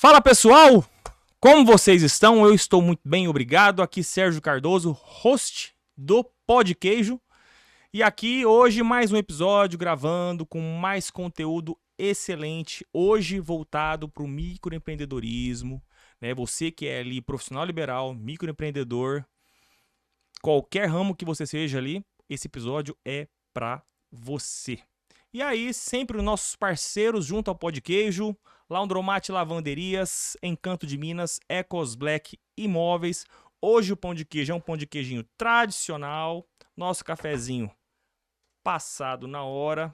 Fala pessoal, como vocês estão? Eu estou muito bem, obrigado. Aqui Sérgio Cardoso, host do Pod Queijo. E aqui hoje mais um episódio gravando com mais conteúdo excelente. Hoje voltado para o microempreendedorismo, né? Você que é ali profissional liberal, microempreendedor, qualquer ramo que você seja ali, esse episódio é para você. E aí, sempre os nossos parceiros junto ao Pod Queijo, Laundromat Lavanderias, Encanto de Minas, Ecos Black Imóveis. Hoje o pão de queijo é um pão de queijinho tradicional, nosso cafezinho passado na hora,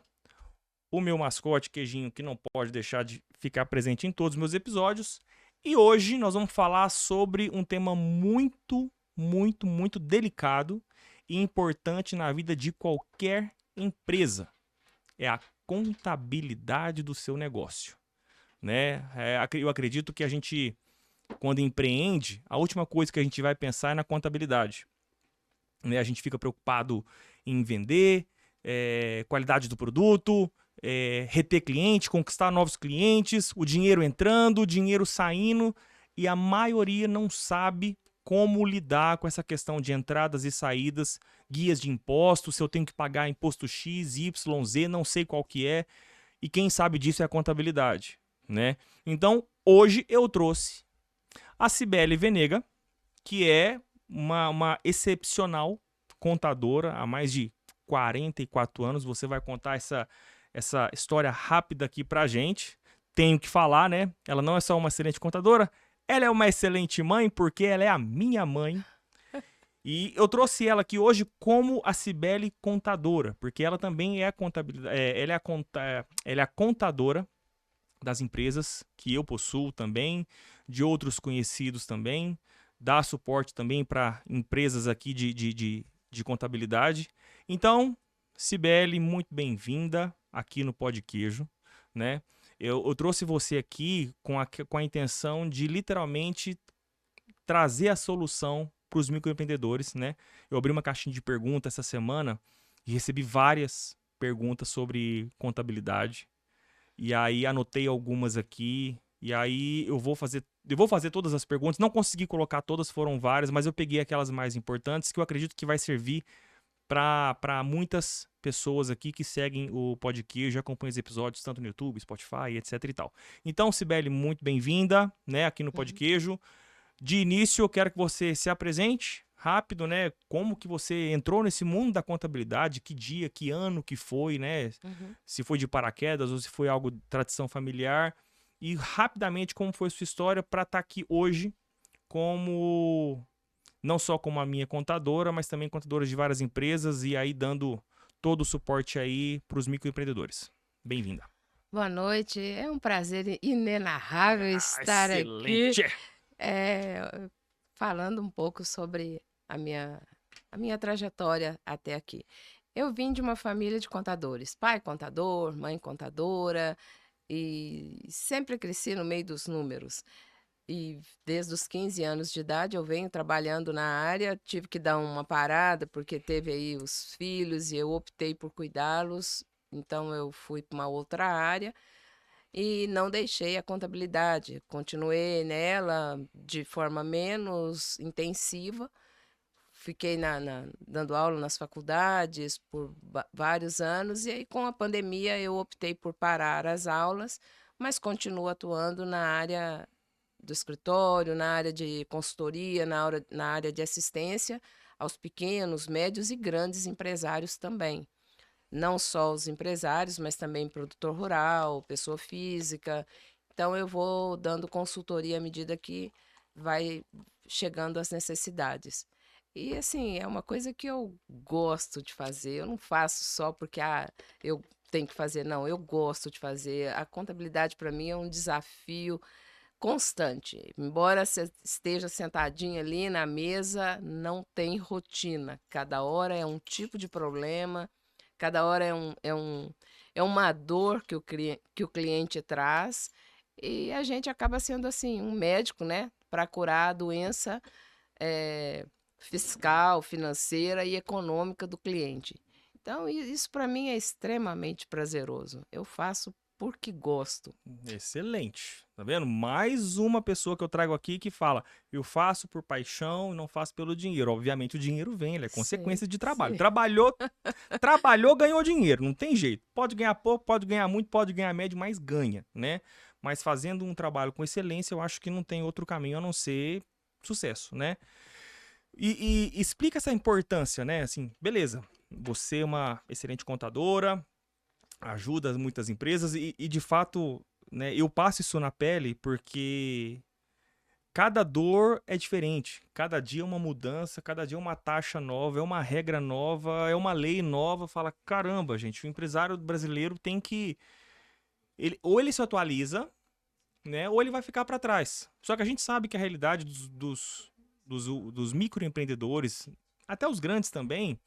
o meu mascote queijinho que não pode deixar de ficar presente em todos os meus episódios. E hoje nós vamos falar sobre um tema muito delicado e importante na vida de qualquer empresa. É a contabilidade do seu negócio, né? Eu acredito que a gente, quando empreende, a última coisa que a gente vai pensar é na contabilidade, né? A gente fica preocupado em vender, qualidade do produto, reter cliente, conquistar novos clientes, o dinheiro entrando, o dinheiro saindo, e a maioria não sabe como lidar com essa questão de entradas e saídas, guias de impostos, se eu tenho que pagar imposto X, Y, Z, não sei qual que é, e quem sabe disso é a contabilidade, né? Então, hoje eu trouxe a Cibele Venega, que é uma excepcional contadora há mais de 44 anos. Você vai contar essa história rápida aqui pra gente. Tenho que falar, né? Ela não é só uma excelente contadora, ela é uma excelente mãe, porque ela é a minha mãe. E eu trouxe ela aqui hoje como a Cibele contadora, porque ela também é a contabilidade, ela é a contadora das empresas que eu possuo também, de outros conhecidos também, dá suporte também para empresas aqui de contabilidade. Então, Cibele, muito bem-vinda aqui no Pod Queijo, né? Eu trouxe você aqui com a intenção de literalmente trazer a solução para os microempreendedores, né? Eu abri uma caixinha de perguntas essa semana e recebi várias perguntas sobre contabilidade. E aí anotei algumas aqui. E aí eu vou fazer todas as perguntas. Não consegui colocar todas, foram várias, mas eu peguei aquelas mais importantes que eu acredito que vai servir para muitas pessoas aqui que seguem o Pod Queijo, já acompanham os episódios tanto no YouTube, Spotify, etc e tal. Então, Cibele, muito bem-vinda, né, aqui no Pod Queijo. De início, eu quero que você se apresente rápido, né? Como que você entrou nesse mundo da contabilidade, que dia, que ano que foi, né? Se foi de paraquedas ou se foi algo de tradição familiar. E rapidamente, como foi a sua história para estar aqui hoje como, não só como a minha contadora, mas também contadora de várias empresas e aí dando todo o suporte aí para os microempreendedores. Bem-vinda. Boa noite, é um prazer inenarrável estar aqui, Excelente! falando um pouco sobre a minha trajetória até aqui. Eu vim de uma família de contadores, pai contador, mãe contadora, e sempre cresci no meio dos números. E desde os 15 anos de idade eu venho trabalhando na área, tive que dar uma parada porque teve aí os filhos e eu optei por cuidá-los, então eu fui para uma outra área. E não deixei a contabilidade, continuei nela de forma menos intensiva. Fiquei dando aula nas faculdades por vários anos, e aí com a pandemia eu optei por parar as aulas, mas continuo atuando na área do escritório, na área de consultoria, na área de assistência aos pequenos, médios e grandes empresários também. Não só os empresários, mas também produtor rural, pessoa física. Então, eu vou dando consultoria à medida que vai chegando as necessidades. E, assim, é uma coisa que eu gosto de fazer. Eu não faço só porque eu tenho que fazer, não. Eu gosto de fazer. A contabilidade, para mim, é um desafio constante. Embora você esteja sentadinho ali na mesa, não tem rotina. Cada hora é um tipo de problema. Cada hora é uma dor que o cliente traz, e a gente acaba sendo assim, um médico, né, para curar a doença fiscal, financeira e econômica do cliente. Então, isso para mim é extremamente prazeroso. Eu faço porque gosto. Excelente. Tá vendo? Mais uma pessoa que eu trago aqui que fala, eu faço por paixão e não faço pelo dinheiro. Obviamente o dinheiro vem, ele é Sim, consequência de trabalho. sim. Trabalhou, ganhou dinheiro, não tem jeito. Pode ganhar pouco, pode ganhar muito, pode ganhar médio, mas ganha, né? Mas fazendo um trabalho com excelência, eu acho que não tem outro caminho a não ser sucesso, né? E explica essa importância, né? Assim, beleza, você é uma excelente contadora, ajuda muitas empresas e de fato, né, eu passo isso na pele porque cada dor é diferente. Cada dia é uma mudança, cada dia é uma taxa nova, é uma regra nova, é uma lei nova. Fala, caramba, gente, o empresário brasileiro tem que... ou ele se atualiza, né, ou ele vai ficar para trás. Só que a gente sabe que a realidade dos microempreendedores, até os grandes também,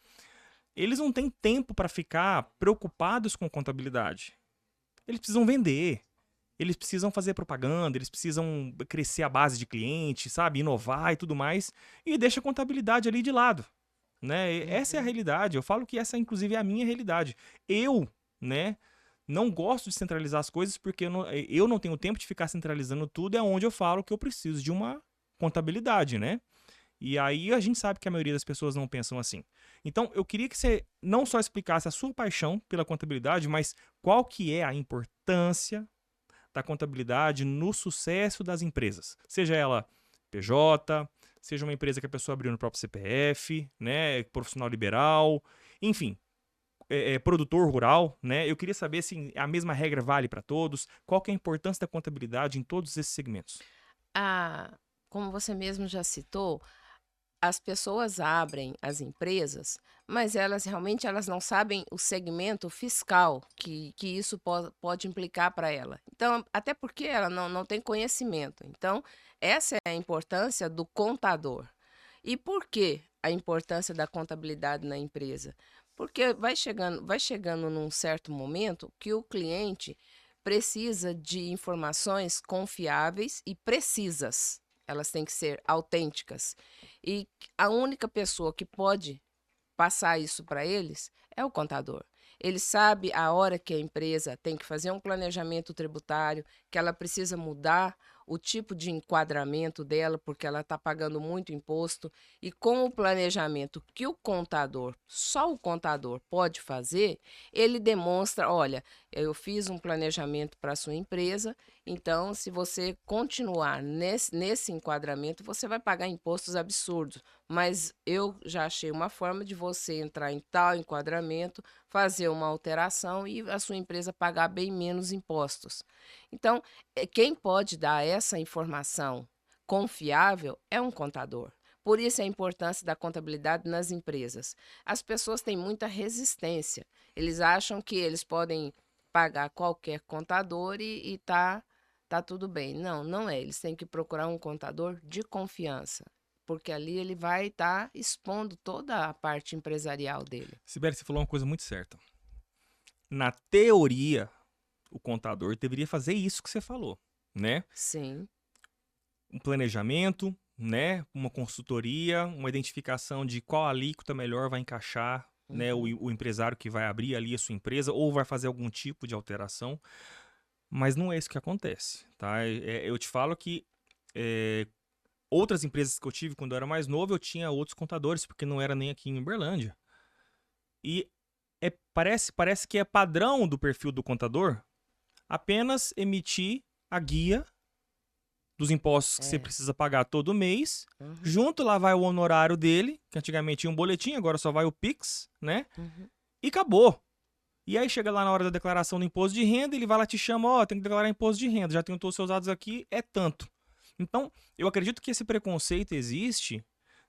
eles não têm tempo para ficar preocupados com contabilidade. Eles precisam vender, eles precisam fazer propaganda, eles precisam crescer a base de clientes, sabe, inovar e tudo mais, e deixa a contabilidade ali de lado, né? Essa é a realidade. Eu falo que essa, inclusive, é a minha realidade. Eu, né, não gosto de centralizar as coisas porque eu não tenho tempo de ficar centralizando tudo. É onde eu falo que eu preciso de uma contabilidade, né? E aí a gente sabe que a maioria das pessoas não pensam assim. Então, eu queria que você não só explicasse a sua paixão pela contabilidade, mas qual que é a importância da contabilidade no sucesso das empresas. Seja ela PJ, seja uma empresa que a pessoa abriu no próprio CPF, né, profissional liberal, enfim, produtor rural, né? Eu queria saber se a mesma regra vale para todos, qual que é a importância da contabilidade em todos esses segmentos. Ah, como você mesmo já citou, as pessoas abrem as empresas, mas elas não sabem o segmento fiscal que isso pode implicar para ela. Então, até porque ela não tem conhecimento. Então, essa é a importância do contador. E por que a importância da contabilidade na empresa? Porque vai chegando num certo momento que o cliente precisa de informações confiáveis e precisas. Elas têm que ser autênticas. E a única pessoa que pode passar isso para eles é o contador. Ele sabe a hora que a empresa tem que fazer um planejamento tributário, que ela precisa mudar o tipo de enquadramento dela, porque ela está pagando muito imposto, e com o planejamento que o contador, só o contador pode fazer, ele demonstra, olha, eu fiz um planejamento para a sua empresa, então se você continuar nesse enquadramento, você vai pagar impostos absurdos, mas eu já achei uma forma de você entrar em tal enquadramento, fazer uma alteração e a sua empresa pagar bem menos impostos. Então, quem pode dar essa informação confiável é um contador. Por isso a importância da contabilidade nas empresas. As pessoas têm muita resistência. Eles acham que eles podem pagar qualquer contador e tá tudo bem. Não, não é. Eles têm que procurar um contador de confiança, porque ali ele vai estar expondo toda a parte empresarial dele. Sibeli, você falou uma coisa muito certa. Na teoria, o contador deveria fazer isso que você falou, né? Sim. Um planejamento, né? Uma consultoria, uma identificação de qual alíquota melhor vai encaixar, né? O empresário que vai abrir ali a sua empresa ou vai fazer algum tipo de alteração. Mas não é isso que acontece, tá? Eu te falo que outras empresas que eu tive quando eu era mais novo, eu tinha outros contadores, porque não era nem aqui em Uberlândia. E parece que é padrão do perfil do contador apenas emitir a guia dos impostos que você precisa pagar todo mês. Junto lá vai o honorário dele, que antigamente tinha um boletim, agora só vai o Pix, né? E acabou. E aí chega lá na hora da declaração do imposto de renda, ele vai lá te chama, ó, tem que declarar imposto de renda, já tenho todos os seus dados aqui, é tanto. Então, eu acredito que esse preconceito existe,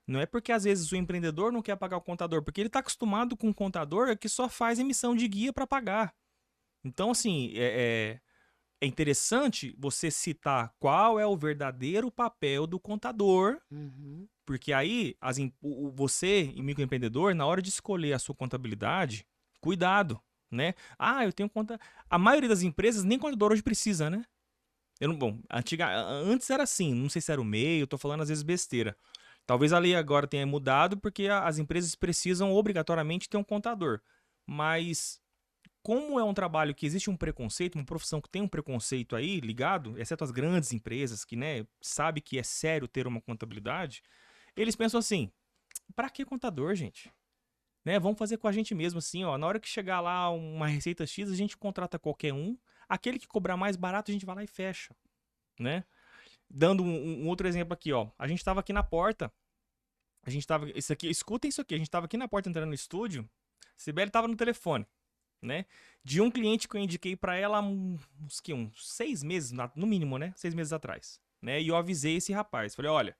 não é porque às vezes o empreendedor não quer pagar o contador, porque ele está acostumado com um contador que só faz emissão de guia para pagar. Então, assim, é interessante você citar qual é o verdadeiro papel do contador, porque aí você, microempreendedor, na hora de escolher a sua contabilidade, cuidado, né? Ah, eu tenho conta... A maioria das empresas nem contador hoje precisa, né? Antes era assim, não sei se era o MEI, eu tô falando às vezes besteira. Talvez a lei agora tenha mudado porque as empresas precisam obrigatoriamente ter um contador. Mas como é um trabalho que existe um preconceito, uma profissão que tem um preconceito aí ligado, exceto as grandes empresas que, né, sabe que é sério ter uma contabilidade, eles pensam assim, pra que contador, gente? Né, vamos fazer com a gente mesmo assim, ó, na hora que chegar lá uma receita X, a gente contrata qualquer um, aquele que cobrar mais barato, a gente vai lá e fecha, né? Dando um outro exemplo aqui, ó, a gente tava aqui na porta, a gente tava, isso aqui, escutem isso aqui, a gente tava aqui na porta entrando no estúdio, Sibeli tava no telefone, né? De um cliente que eu indiquei pra ela uns 6 meses, no mínimo, né? 6 meses atrás, né? E eu avisei esse rapaz, falei, olha,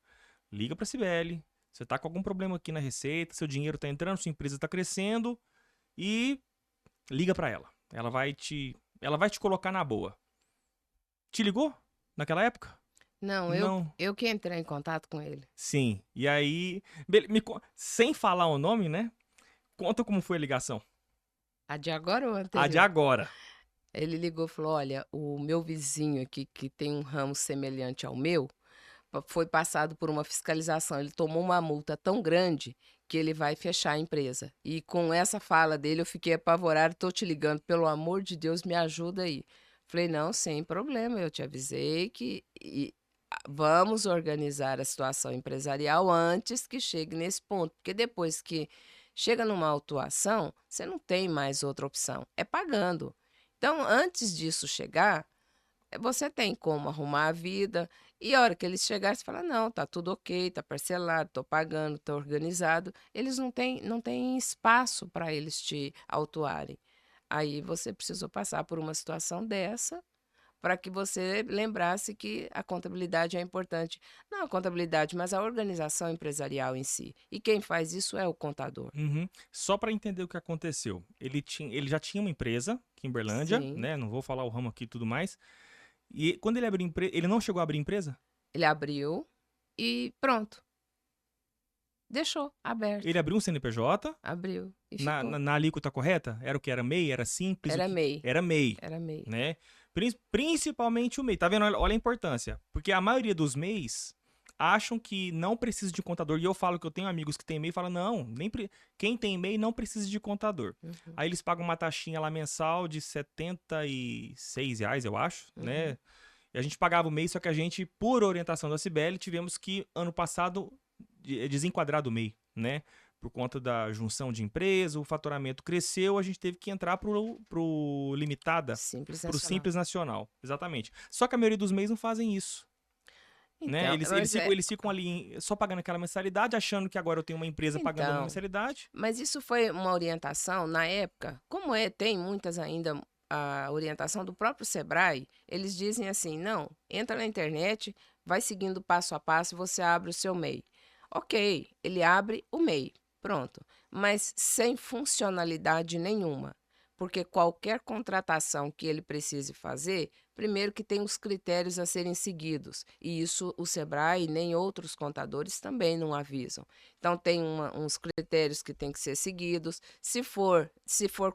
liga pra Sibeli, você tá com algum problema aqui na receita, seu dinheiro tá entrando, sua empresa tá crescendo e liga pra ela. Ela vai te colocar na boa. Te ligou naquela época? Não, Não. eu que entrei em contato com ele. Sim. E aí, sem falar o nome, né? Conta como foi a ligação. A de agora ou a A de anterior? agora. Ele ligou e falou: olha, o meu vizinho aqui, que tem um ramo semelhante ao meu, foi passado por uma fiscalização. Ele tomou uma multa tão grande que ele vai fechar a empresa. E com essa fala dele, eu fiquei apavorado. Tô te ligando, pelo amor de Deus, me ajuda aí. Falei: não, sem problema, eu te avisei que vamos organizar a situação empresarial antes que chegue nesse ponto. Porque depois que chega numa autuação, você não tem mais outra opção, é pagando. Então, antes disso chegar, você tem como arrumar a vida, e a hora que eles chegarem, você fala: não, tá tudo ok, tá parcelado, tô pagando, tô organizado. Eles não têm espaço para eles te autuarem. Aí você precisou passar por uma situação dessa para que você lembrasse que a contabilidade é importante. Não a contabilidade, mas a organização empresarial em si. E quem faz isso é o contador. Uhum. Só para entender o que aconteceu. Ele já tinha uma empresa aqui em Berlândia, Sim, né? Não vou falar o ramo aqui e tudo mais. E quando ele abriu empresa, ele não chegou a abrir empresa? ele abriu e pronto, deixou Ele aberto. abriu um CNPJ Abriu e na, ficou. na, na alíquota correta? Era o que? Era MEI? Era simples? O Era que? MEI, Era MEI, era MEI. né? Principalmente o MEI. Tá vendo? Olha a importância. Porque a maioria dos MEIs acham que não precisa de contador. E eu falo que eu tenho amigos que têm MEI e falam, não, quem tem MEI não precisa de contador. Uhum, Aí eles pagam uma taxinha lá mensal de R$ 76, eu acho, uhum. né? E a gente pagava o MEI, só que a gente, por orientação da Cibele, tivemos que, ano passado, desenquadrar do MEI, né? Por conta da junção de empresa, o faturamento cresceu, a gente teve que entrar pro limitada, Simples pro nacional. Simples Nacional. Exatamente. Só que a maioria dos MEIs não fazem isso. Né? Então, Eles mas é, ficam, eles ficam ali só pagando aquela mensalidade, achando que agora eu tenho uma empresa pagando uma então, mensalidade. mas isso foi uma orientação na época, como tem muitas ainda a orientação do próprio Sebrae, eles dizem assim: não, entra na internet, vai seguindo passo a passo e você abre o seu MEI. Ok, ele abre o MEI, pronto, mas sem funcionalidade nenhuma, porque qualquer contratação que ele precise fazer, primeiro que tem os critérios a serem seguidos, e isso o Sebrae nem outros contadores também não avisam. Então tem uns critérios que têm que ser seguidos. Se for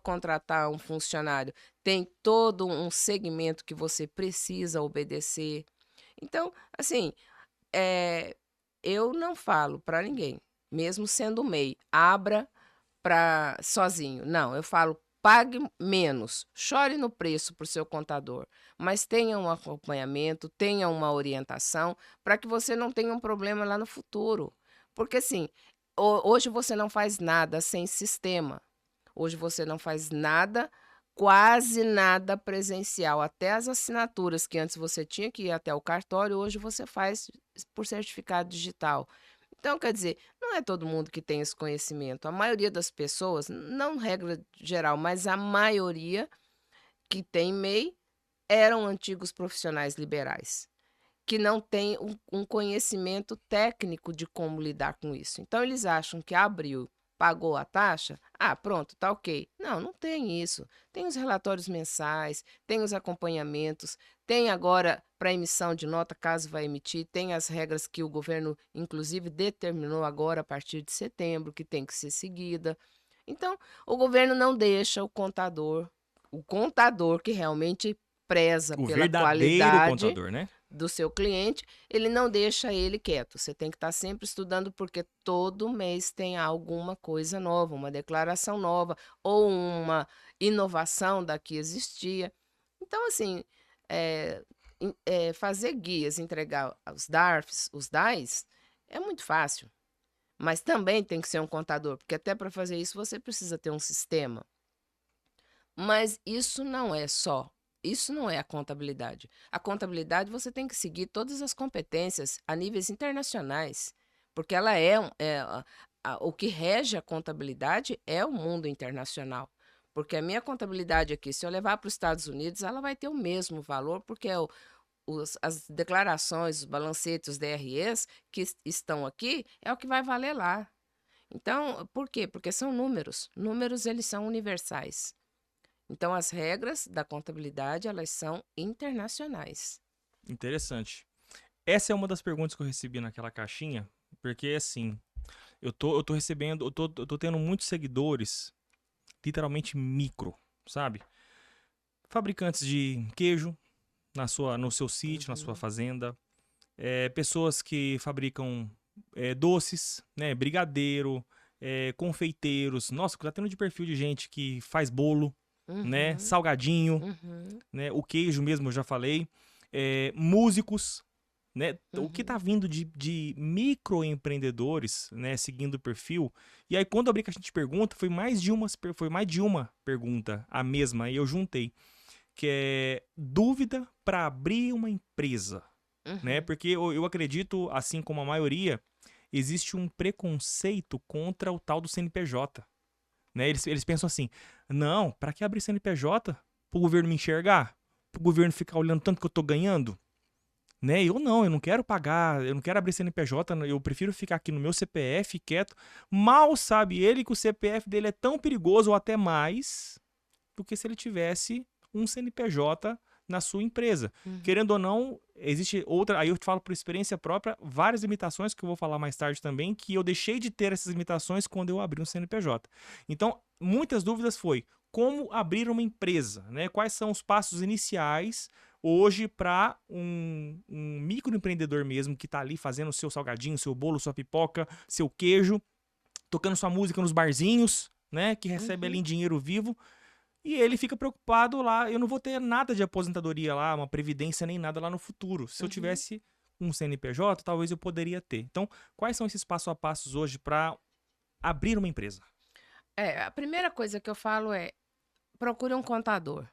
contratar um funcionário, tem todo um segmento que você precisa obedecer. Então, assim, eu não falo para ninguém, mesmo sendo MEI, abra para sozinho. Não, eu falo: pague menos, chore no preço para o seu contador, mas tenha um acompanhamento, tenha uma orientação para que você não tenha um problema lá no futuro. Porque assim, hoje você não faz nada sem sistema. Hoje você não faz nada, quase nada presencial. Até as assinaturas que antes você tinha que ir até o cartório, hoje você faz por certificado digital. Então, quer dizer, não é todo mundo que tem esse conhecimento. A maioria das pessoas, não regra geral, mas a maioria que tem MEI eram antigos profissionais liberais, que não têm um conhecimento técnico de como lidar com isso. Então, eles acham que abriu, pagou a taxa, pronto, tá ok. Não, não tem isso. Tem os relatórios mensais, tem os acompanhamentos, tem agora para emissão de nota, caso vai emitir, tem as regras que o governo, inclusive, determinou agora a partir de setembro, que tem que ser seguida. Então, o governo não deixa o contador que realmente preza O pela verdadeiro qualidade, contador, né? do seu cliente, ele não deixa ele quieto. Você tem que estar sempre estudando, porque todo mês tem alguma coisa nova, uma declaração nova ou uma inovação da que existia. Então, assim, eh, fazer guias, entregar os DARFs, os DAIs, é muito fácil. Mas também tem que ser um contador, porque até para fazer isso você precisa ter um sistema. Mas isso não é a contabilidade. A contabilidade você tem que seguir todas as competências a níveis internacionais, porque ela o que rege a contabilidade é o mundo internacional. Porque a minha contabilidade aqui, se eu levar para os Estados Unidos, ela vai ter o mesmo valor, porque as declarações, os balancetes, os DREs que estão aqui, é o que vai valer lá. Então, por quê? Porque são números. Números, eles são universais. Então, as regras da contabilidade, elas são internacionais. Interessante. Essa é uma das perguntas que eu recebi naquela caixinha, porque assim, eu tô recebendo, eu tô tendo muitos seguidores, literalmente micro, sabe? Fabricantes de queijo no seu sítio, na sua fazenda, pessoas que fabricam doces, né? Brigadeiro, confeiteiros. Nossa, tá tendo de perfil de gente que faz bolo, né? Uhum, Salgadinho, uhum, né? O queijo mesmo, eu já falei. Músicos, né? O que tá uhum, vindo de microempreendedores, né? Seguindo o perfil. E aí, quando eu abri que a gente pergunta, foi mais de uma pergunta, a mesma, e eu juntei. Que é dúvida para abrir uma empresa, né? uhum, Porque eu acredito, assim como a maioria, existe um preconceito contra o tal do CNPJ, né? Eles pensam assim, não, para que abrir CNPJ? Para o governo me enxergar? Para o governo ficar olhando tanto que eu tô ganhando? Né? Eu não quero pagar, eu não quero abrir CNPJ, eu prefiro ficar aqui no meu CPF quieto. Mal sabe ele que o CPF dele é tão perigoso ou até mais do que se ele tivesse um CNPJ na sua empresa. uhum, Querendo ou não, existe outra, aí eu te falo por experiência própria, várias limitações que eu vou falar mais tarde também, que eu deixei de ter essas limitações quando eu abri um CNPJ. Então, muitas dúvidas foi como abrir uma empresa, né? Quais são os passos iniciais hoje para um microempreendedor mesmo que está ali fazendo o seu salgadinho, seu bolo, sua pipoca, seu queijo, tocando sua música nos barzinhos, né? Que recebe ali uhum, em dinheiro vivo. E ele fica preocupado lá, eu não vou ter nada de aposentadoria lá, uma previdência nem nada lá no futuro. Se eu uhum. tivesse um CNPJ, talvez eu poderia ter. Então, quais são esses passo a passos hoje para abrir uma empresa? A primeira coisa que eu falo é: procure um contador,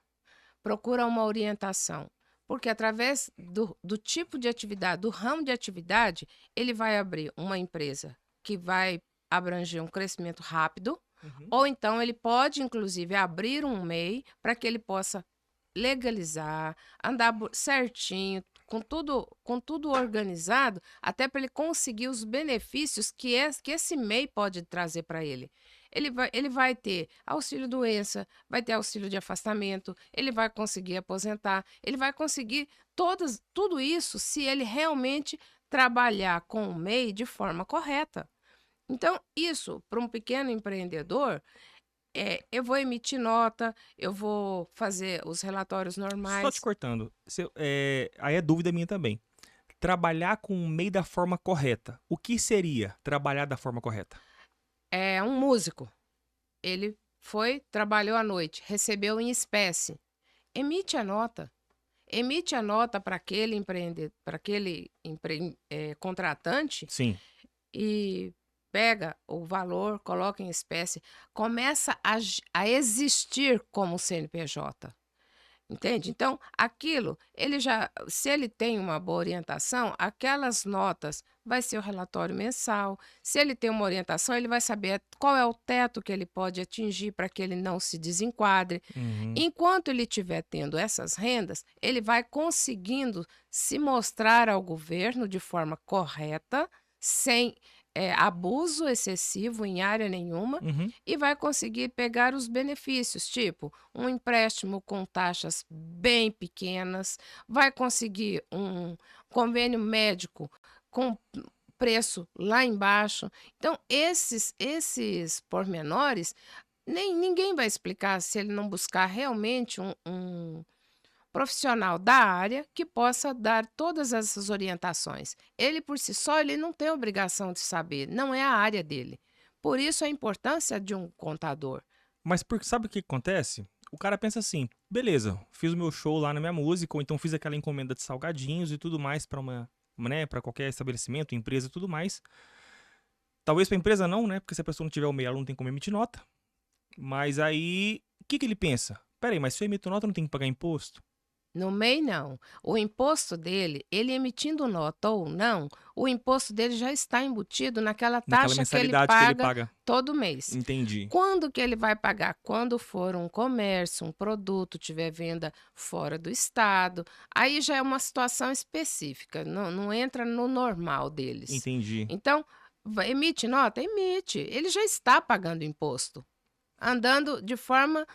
procura uma orientação, porque através do tipo de atividade, do ramo de atividade, ele vai abrir uma empresa que vai abranger um crescimento rápido, Uhum. ou então ele pode, inclusive, abrir um MEI para que ele possa legalizar, andar certinho, com tudo organizado, até para ele conseguir os benefícios que esse MEI pode trazer para ele. Ele vai ter auxílio-doença, vai ter auxílio de afastamento, ele vai conseguir aposentar, ele vai conseguir tudo isso se ele realmente trabalhar com o MEI de forma correta. Então, isso, para um pequeno empreendedor, eu vou emitir nota, eu vou fazer os relatórios Só te normais. cortando, aí é dúvida minha também. Trabalhar com o MEI da forma correta. O que seria trabalhar da forma correta? É um músico, ele foi, trabalhou à noite, recebeu em espécie, emite a nota. Emite a nota para aquele contratante Sim. e pega o valor, coloca em espécie, começa a existir como CNPJ. Entende? Então, aquilo, se ele tem uma boa orientação, aquelas notas vai ser o relatório mensal. Se ele tem uma orientação, ele vai saber qual é o teto que ele pode atingir para que ele não se desenquadre. Uhum. Enquanto ele estiver tendo essas rendas, ele vai conseguindo se mostrar ao governo de forma correta, sem abuso excessivo em área nenhuma, Uhum. e vai conseguir pegar os benefícios, tipo um empréstimo com taxas bem pequenas, vai conseguir um convênio médico com preço lá embaixo. Então, esses pormenores, ninguém vai explicar se ele não buscar realmente profissional da área que possa dar todas essas orientações. Ele, por si só, ele não tem obrigação de saber, não é a área dele. Por isso a importância de um contador. Mas porque sabe o que acontece? O cara pensa assim, beleza, fiz o meu show lá na minha música, ou então fiz aquela encomenda de salgadinhos e tudo mais para né, para qualquer estabelecimento, empresa e tudo mais. Talvez para empresa não, né? Porque se a pessoa não tiver o MEI, ela não tem como emitir nota. Mas aí, o que ele pensa? Peraí, mas se eu emito nota, eu não tenho que pagar imposto? No MEI, não. O imposto dele, ele emitindo nota ou não, o imposto dele já está embutido naquela Naquela taxa que ele mensalidade que ele paga paga. todo mês. Entendi. Quando que ele vai pagar? Quando for um comércio, um produto, tiver venda fora do estado, aí já é uma situação específica, não entra no normal deles. Entendi. Então, emite nota? Emite. Ele já está pagando imposto, andando de forma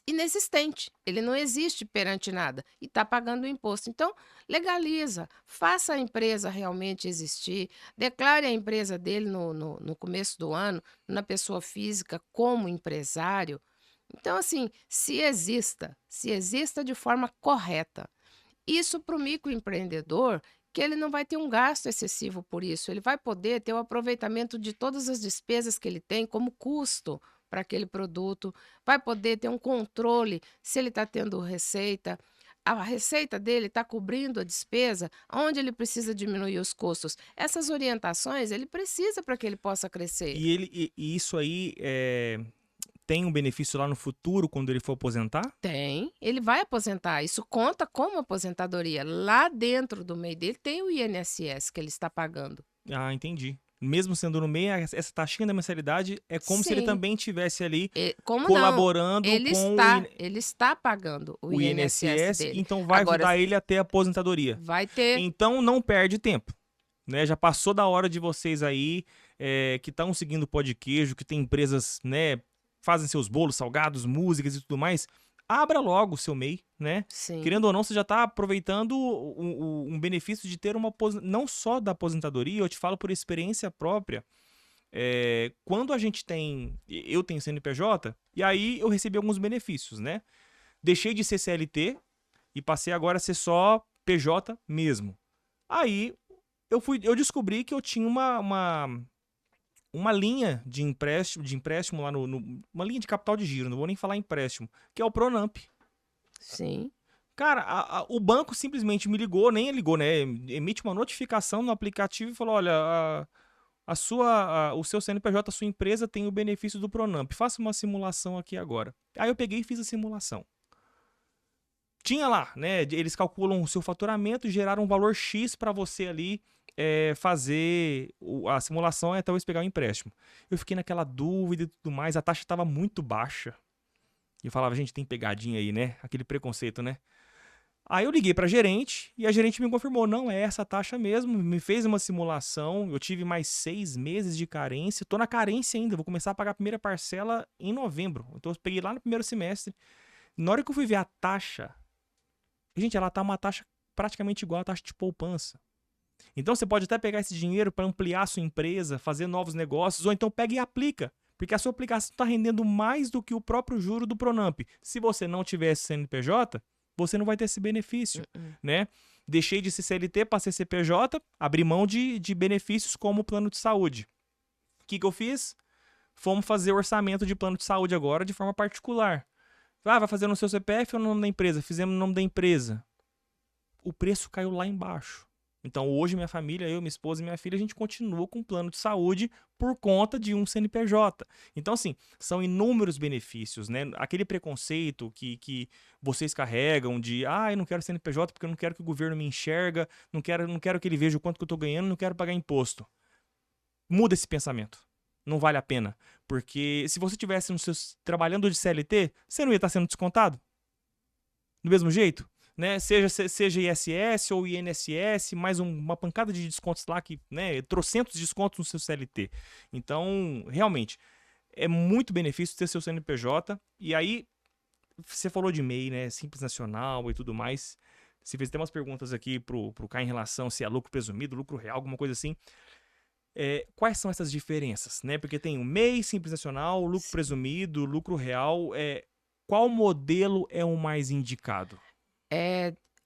inexistente. Ele não existe perante nada e está pagando o imposto. Então, legaliza, faça a empresa realmente existir, declare a empresa dele no começo do ano, na pessoa física, como empresário. Então, assim, se exista de forma correta. Isso para o microempreendedor, que ele não vai ter um gasto excessivo por isso, ele vai poder ter o aproveitamento de todas as despesas que ele tem como custo para aquele produto, vai poder ter um controle se ele está tendo receita, a receita dele está cobrindo a despesa, onde ele precisa diminuir os custos. Essas orientações ele precisa para que ele possa crescer. E isso aí tem um benefício lá no futuro, quando ele for aposentar? Tem, ele vai aposentar. Isso conta como aposentadoria. Lá dentro do MEI dele tem o INSS que ele está pagando. Ah, entendi. Mesmo sendo no MEI, essa taxinha da mensalidade é como se ele Sim. também estivesse ali Como colaborando não? Ele está pagando o INSS dele. então vai Agora, ajudar ele a ter a aposentadoria. vai ter. Então não perde tempo, né? Já passou da hora de vocês aí que estão seguindo o Pó de Queijo, que tem empresas, né, fazem seus bolos, salgados, músicas e tudo mais. Abra logo o seu MEI, né? Sim. Querendo ou não, você já está aproveitando um benefício de ter não só da aposentadoria, eu te falo por experiência própria. Quando a gente eu tenho CNPJ, e aí eu recebi alguns benefícios, né? Deixei de ser CLT e passei agora a ser só PJ mesmo. Aí eu descobri que eu tinha uma linha de empréstimo lá uma linha de capital de giro, não vou nem falar empréstimo, que é o Pronamp. Sim. Cara, o banco simplesmente me ligou, nem ligou, né? Emite uma notificação no aplicativo e falou: olha, o seu CNPJ, a sua empresa tem o benefício do Pronamp. Faça uma simulação aqui agora. Aí eu peguei e fiz a simulação. Tinha lá, né? Eles calculam o seu faturamento e geraram um valor X para você ali fazer a simulação e talvez pegar o empréstimo. Eu fiquei naquela dúvida e tudo mais, a taxa estava muito baixa. E eu falava, gente, tem pegadinha aí, né? Aquele preconceito, né? Aí eu liguei para a gerente e a gerente me confirmou, não, é essa taxa mesmo, me fez uma simulação, eu tive mais 6 meses de carência, tô na carência ainda, vou começar a pagar a primeira parcela em novembro. Então eu peguei lá no primeiro semestre. Na hora que eu fui ver a taxa, gente, ela tá uma taxa praticamente igual à taxa de poupança. Então você pode até pegar esse dinheiro para ampliar a sua empresa, fazer novos negócios, ou então pega e aplica. Porque a sua aplicação está rendendo mais do que o próprio juro do Pronamp. Se você não tivesse CNPJ, você não vai ter esse benefício, né? Deixei de ser CLT para ser CPJ, abri mão de benefícios como o plano de saúde. O que eu fiz? Fomos fazer o orçamento de plano de saúde agora de forma particular. Vai fazer no seu CPF ou no nome da empresa? Fizemos no nome da empresa. O preço caiu lá embaixo. Então hoje minha família, eu, minha esposa e minha filha, a gente continua com um plano de saúde por conta de um CNPJ. Então assim, são inúmeros benefícios, né? Aquele preconceito que vocês carregam de eu não quero CNPJ porque eu não quero que o governo me enxerga, não quero que ele veja o quanto que eu estou ganhando, não quero pagar imposto. Muda esse pensamento. Não vale a pena. Porque se você estivesse trabalhando de CLT, você não ia estar sendo descontado? Do mesmo jeito? Né? Seja ISS ou INSS, mais uma pancada de descontos lá, trocentos descontos no seu CLT. Então, realmente, é muito benefício ter seu CNPJ. E aí, você falou de MEI, né? Simples Nacional e tudo mais. Você fez até umas perguntas aqui pro Caio em relação se é lucro presumido, lucro real, alguma coisa assim. Quais são essas diferenças, né? Porque tem o MEI, Simples Nacional, lucro presumido, lucro real. qual modelo é o mais indicado?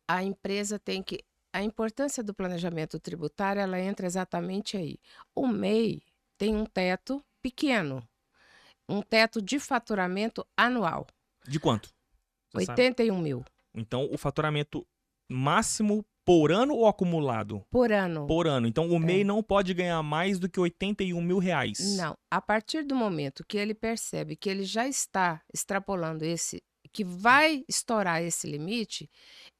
A empresa tem que... A importância do planejamento tributário, ela entra exatamente aí. O MEI tem um teto pequeno, um teto de faturamento anual, De quanto? Você sabe? 81 mil Então, o faturamento máximo por ano ou acumulado? por ano. Por ano. Então, o MEI É. não pode ganhar mais do que R$ 81.000. Não, a partir do momento que ele percebe que ele já está extrapolando que vai estourar esse limite,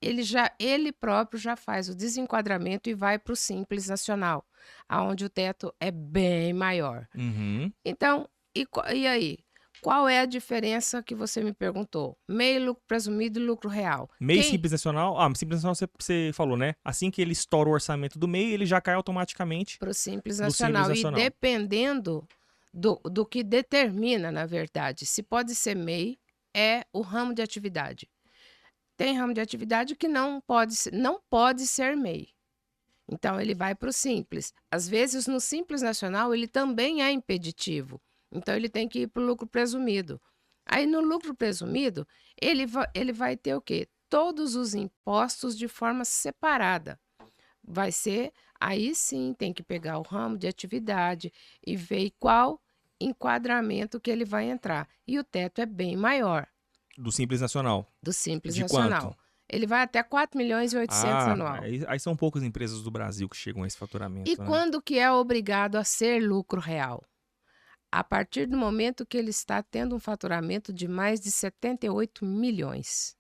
ele próprio já faz o desenquadramento e vai para o Simples Nacional, aonde o teto é bem maior. Uhum. Então, e aí? Qual é a diferença que você me perguntou? MEI, lucro presumido e lucro real. MEI Simples Nacional. Simples Nacional você falou, né? Assim que ele estoura o orçamento do MEI, ele já cai automaticamente Para o Simples do Nacional. Simples E Nacional. dependendo do que determina, na verdade, se pode ser MEI, é o ramo de atividade. Tem ramo de atividade que não pode ser MEI. Então, ele vai para o Simples. Às vezes, no Simples Nacional, ele também é impeditivo. Então, ele tem que ir para o lucro presumido. Aí, no lucro presumido, ele vai ter o quê? Todos os impostos de forma separada. Vai ser, aí sim, tem que pegar o ramo de atividade e ver qual enquadramento que ele vai entrar. E o teto é bem maior Do Simples Nacional. do Simples De Nacional. quanto? Ele vai até 4.800.000 anual. Aí são poucas empresas do Brasil que chegam a esse faturamento, E né? quando que é obrigado a ser lucro real? A partir do momento que ele está tendo um faturamento de mais de 78 milhões.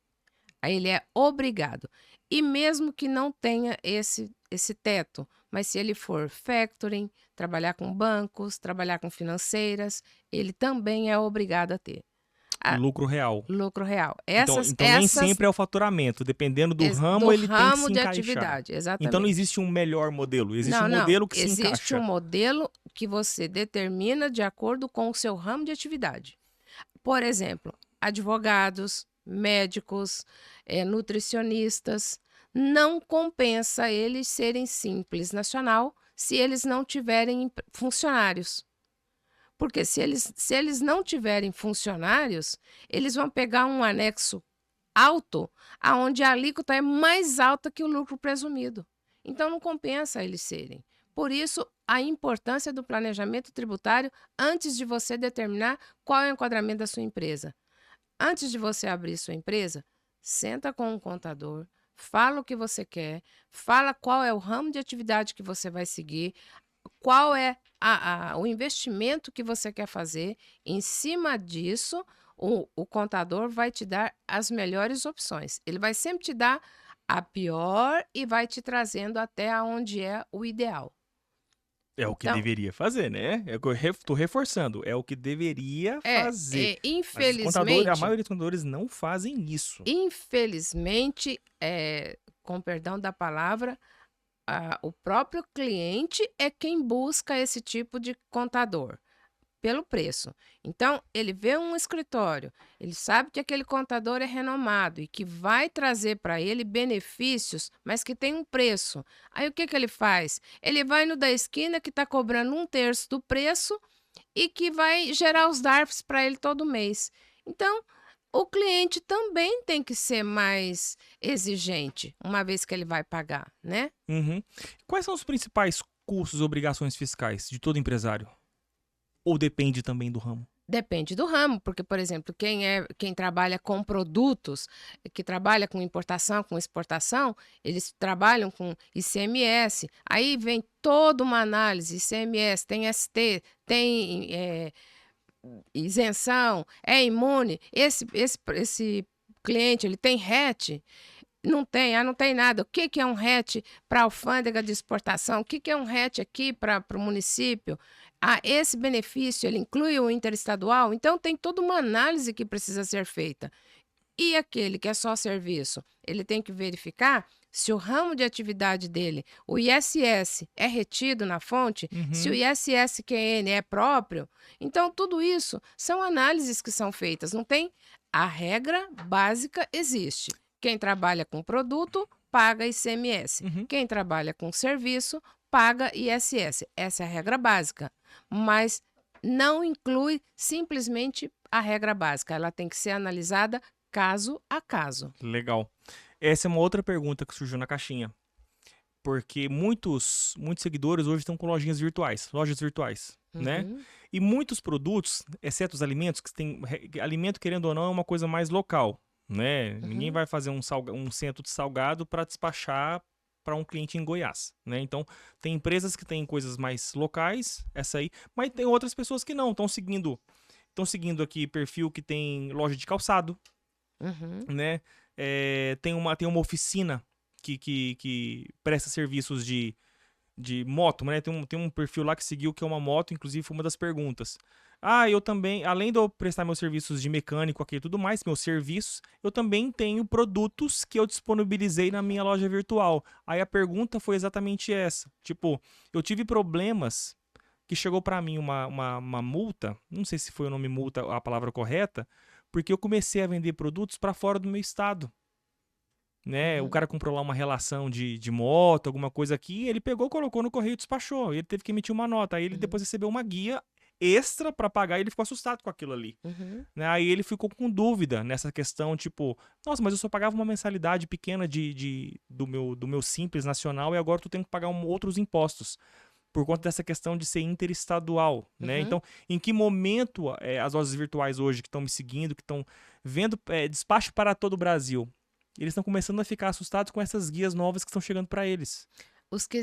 Aí ele é obrigado. E mesmo que não tenha esse teto, mas se ele for factoring, trabalhar com bancos, trabalhar com financeiras, ele também é obrigado a ter Lucro real. lucro real. Então nem sempre é o faturamento. Dependendo do ramo, ele tem que se de encaixar. atividade, exatamente. Então não existe um melhor modelo. Existe um Não. modelo que se Existe encaixa. um modelo que você determina de acordo com o seu ramo de atividade. Por exemplo, advogados, médicos, nutricionistas, não compensa eles serem Simples Nacional se eles não tiverem funcionários. Porque se eles não tiverem funcionários, eles vão pegar um anexo alto, aonde a alíquota é mais alta que o lucro presumido. Então, não compensa eles serem. Por isso, a importância do planejamento tributário antes de você determinar qual é o enquadramento da sua empresa. Antes de você abrir sua empresa, senta com um contador, fala o que você quer, fala qual é o ramo de atividade que você vai seguir, qual é o investimento que você quer fazer. Em cima disso, o contador vai te dar as melhores opções. Ele vai sempre te dar a pior e vai te trazendo até onde é o ideal. É o que Então, deveria fazer, né? É o que eu tô reforçando. É o que deveria fazer. Mas infelizmente, a maioria dos contadores não fazem isso. infelizmente, com perdão da palavra, o próprio cliente é quem busca esse tipo de contador, pelo preço. Então, ele vê um escritório, ele sabe que aquele contador é renomado e que vai trazer para ele benefícios, mas que tem um preço. Aí, o que ele faz? Ele vai no da esquina que está cobrando 1/3 do preço e que vai gerar os DARFs para ele todo mês. Então, o cliente também tem que ser mais exigente, uma vez que ele vai pagar, né? Uhum. Quais são os principais custos e obrigações fiscais de todo empresário? Ou depende também do ramo? Depende do ramo, porque, por exemplo, quem trabalha com produtos, que trabalha com importação, com exportação, eles trabalham com ICMS. Aí vem toda uma análise, ICMS, tem ST, tem isenção, é imune. Esse cliente, ele tem RET? Não tem, não tem nada. O que é um RET para a alfândega de exportação? O que é um RET aqui para o município? Esse benefício, ele inclui o interestadual? Então, tem toda uma análise que precisa ser feita. E aquele que é só serviço, ele tem que verificar se o ramo de atividade dele, o ISS, é retido na fonte, se o ISSQN é próprio. Então, tudo isso são análises que são feitas. Não tem... A regra básica existe. Quem trabalha com produto, paga ICMS. Quem trabalha com serviço, paga ISS. Essa é a regra básica. Mas não inclui simplesmente a regra básica. Ela tem que ser analisada caso a caso. Legal. Essa é uma outra pergunta que surgiu na caixinha. Porque muitos seguidores hoje estão com lojas virtuais, né? Uhum, E muitos produtos, exceto os alimentos, que tem alimento, querendo ou não, é uma coisa mais local, né? Ninguém uhum, vai fazer um centro de salgado para despachar para um cliente em Goiás, né? Então, tem empresas que têm coisas mais locais, essa aí, mas tem outras pessoas que não, estão seguindo aqui perfil que tem loja de calçado, uhum, né? Tem uma oficina que presta serviços de moto, né? Tem um perfil lá que seguiu que é uma moto, inclusive foi uma das perguntas. Ah, eu também, além de eu prestar meus serviços de mecânico aqui e tudo mais, meus serviços, eu também tenho produtos que eu disponibilizei na minha loja virtual. Aí a pergunta foi exatamente essa. Tipo, eu tive problemas que chegou pra mim uma multa, não sei se foi o nome multa a palavra correta, porque eu comecei a vender produtos pra fora do meu estado, né? O uhum, cara comprou lá uma relação de moto, alguma coisa aqui, ele pegou, colocou no correio e despachou. E ele teve que emitir uma nota. Aí ele uhum, depois recebeu uma guia extra pra pagar e ele ficou assustado com aquilo ali, uhum. né? Aí ele ficou com dúvida nessa questão, tipo, nossa, mas eu só pagava uma mensalidade pequena do meu Simples Nacional e agora tu tem que pagar outros impostos. Por conta dessa questão de ser interestadual, né? Uhum. Então, em que momento as lojas virtuais hoje que estão me seguindo, que estão vendo despacho para todo o Brasil, eles estão começando a ficar assustados com essas guias novas que estão chegando para eles. Os que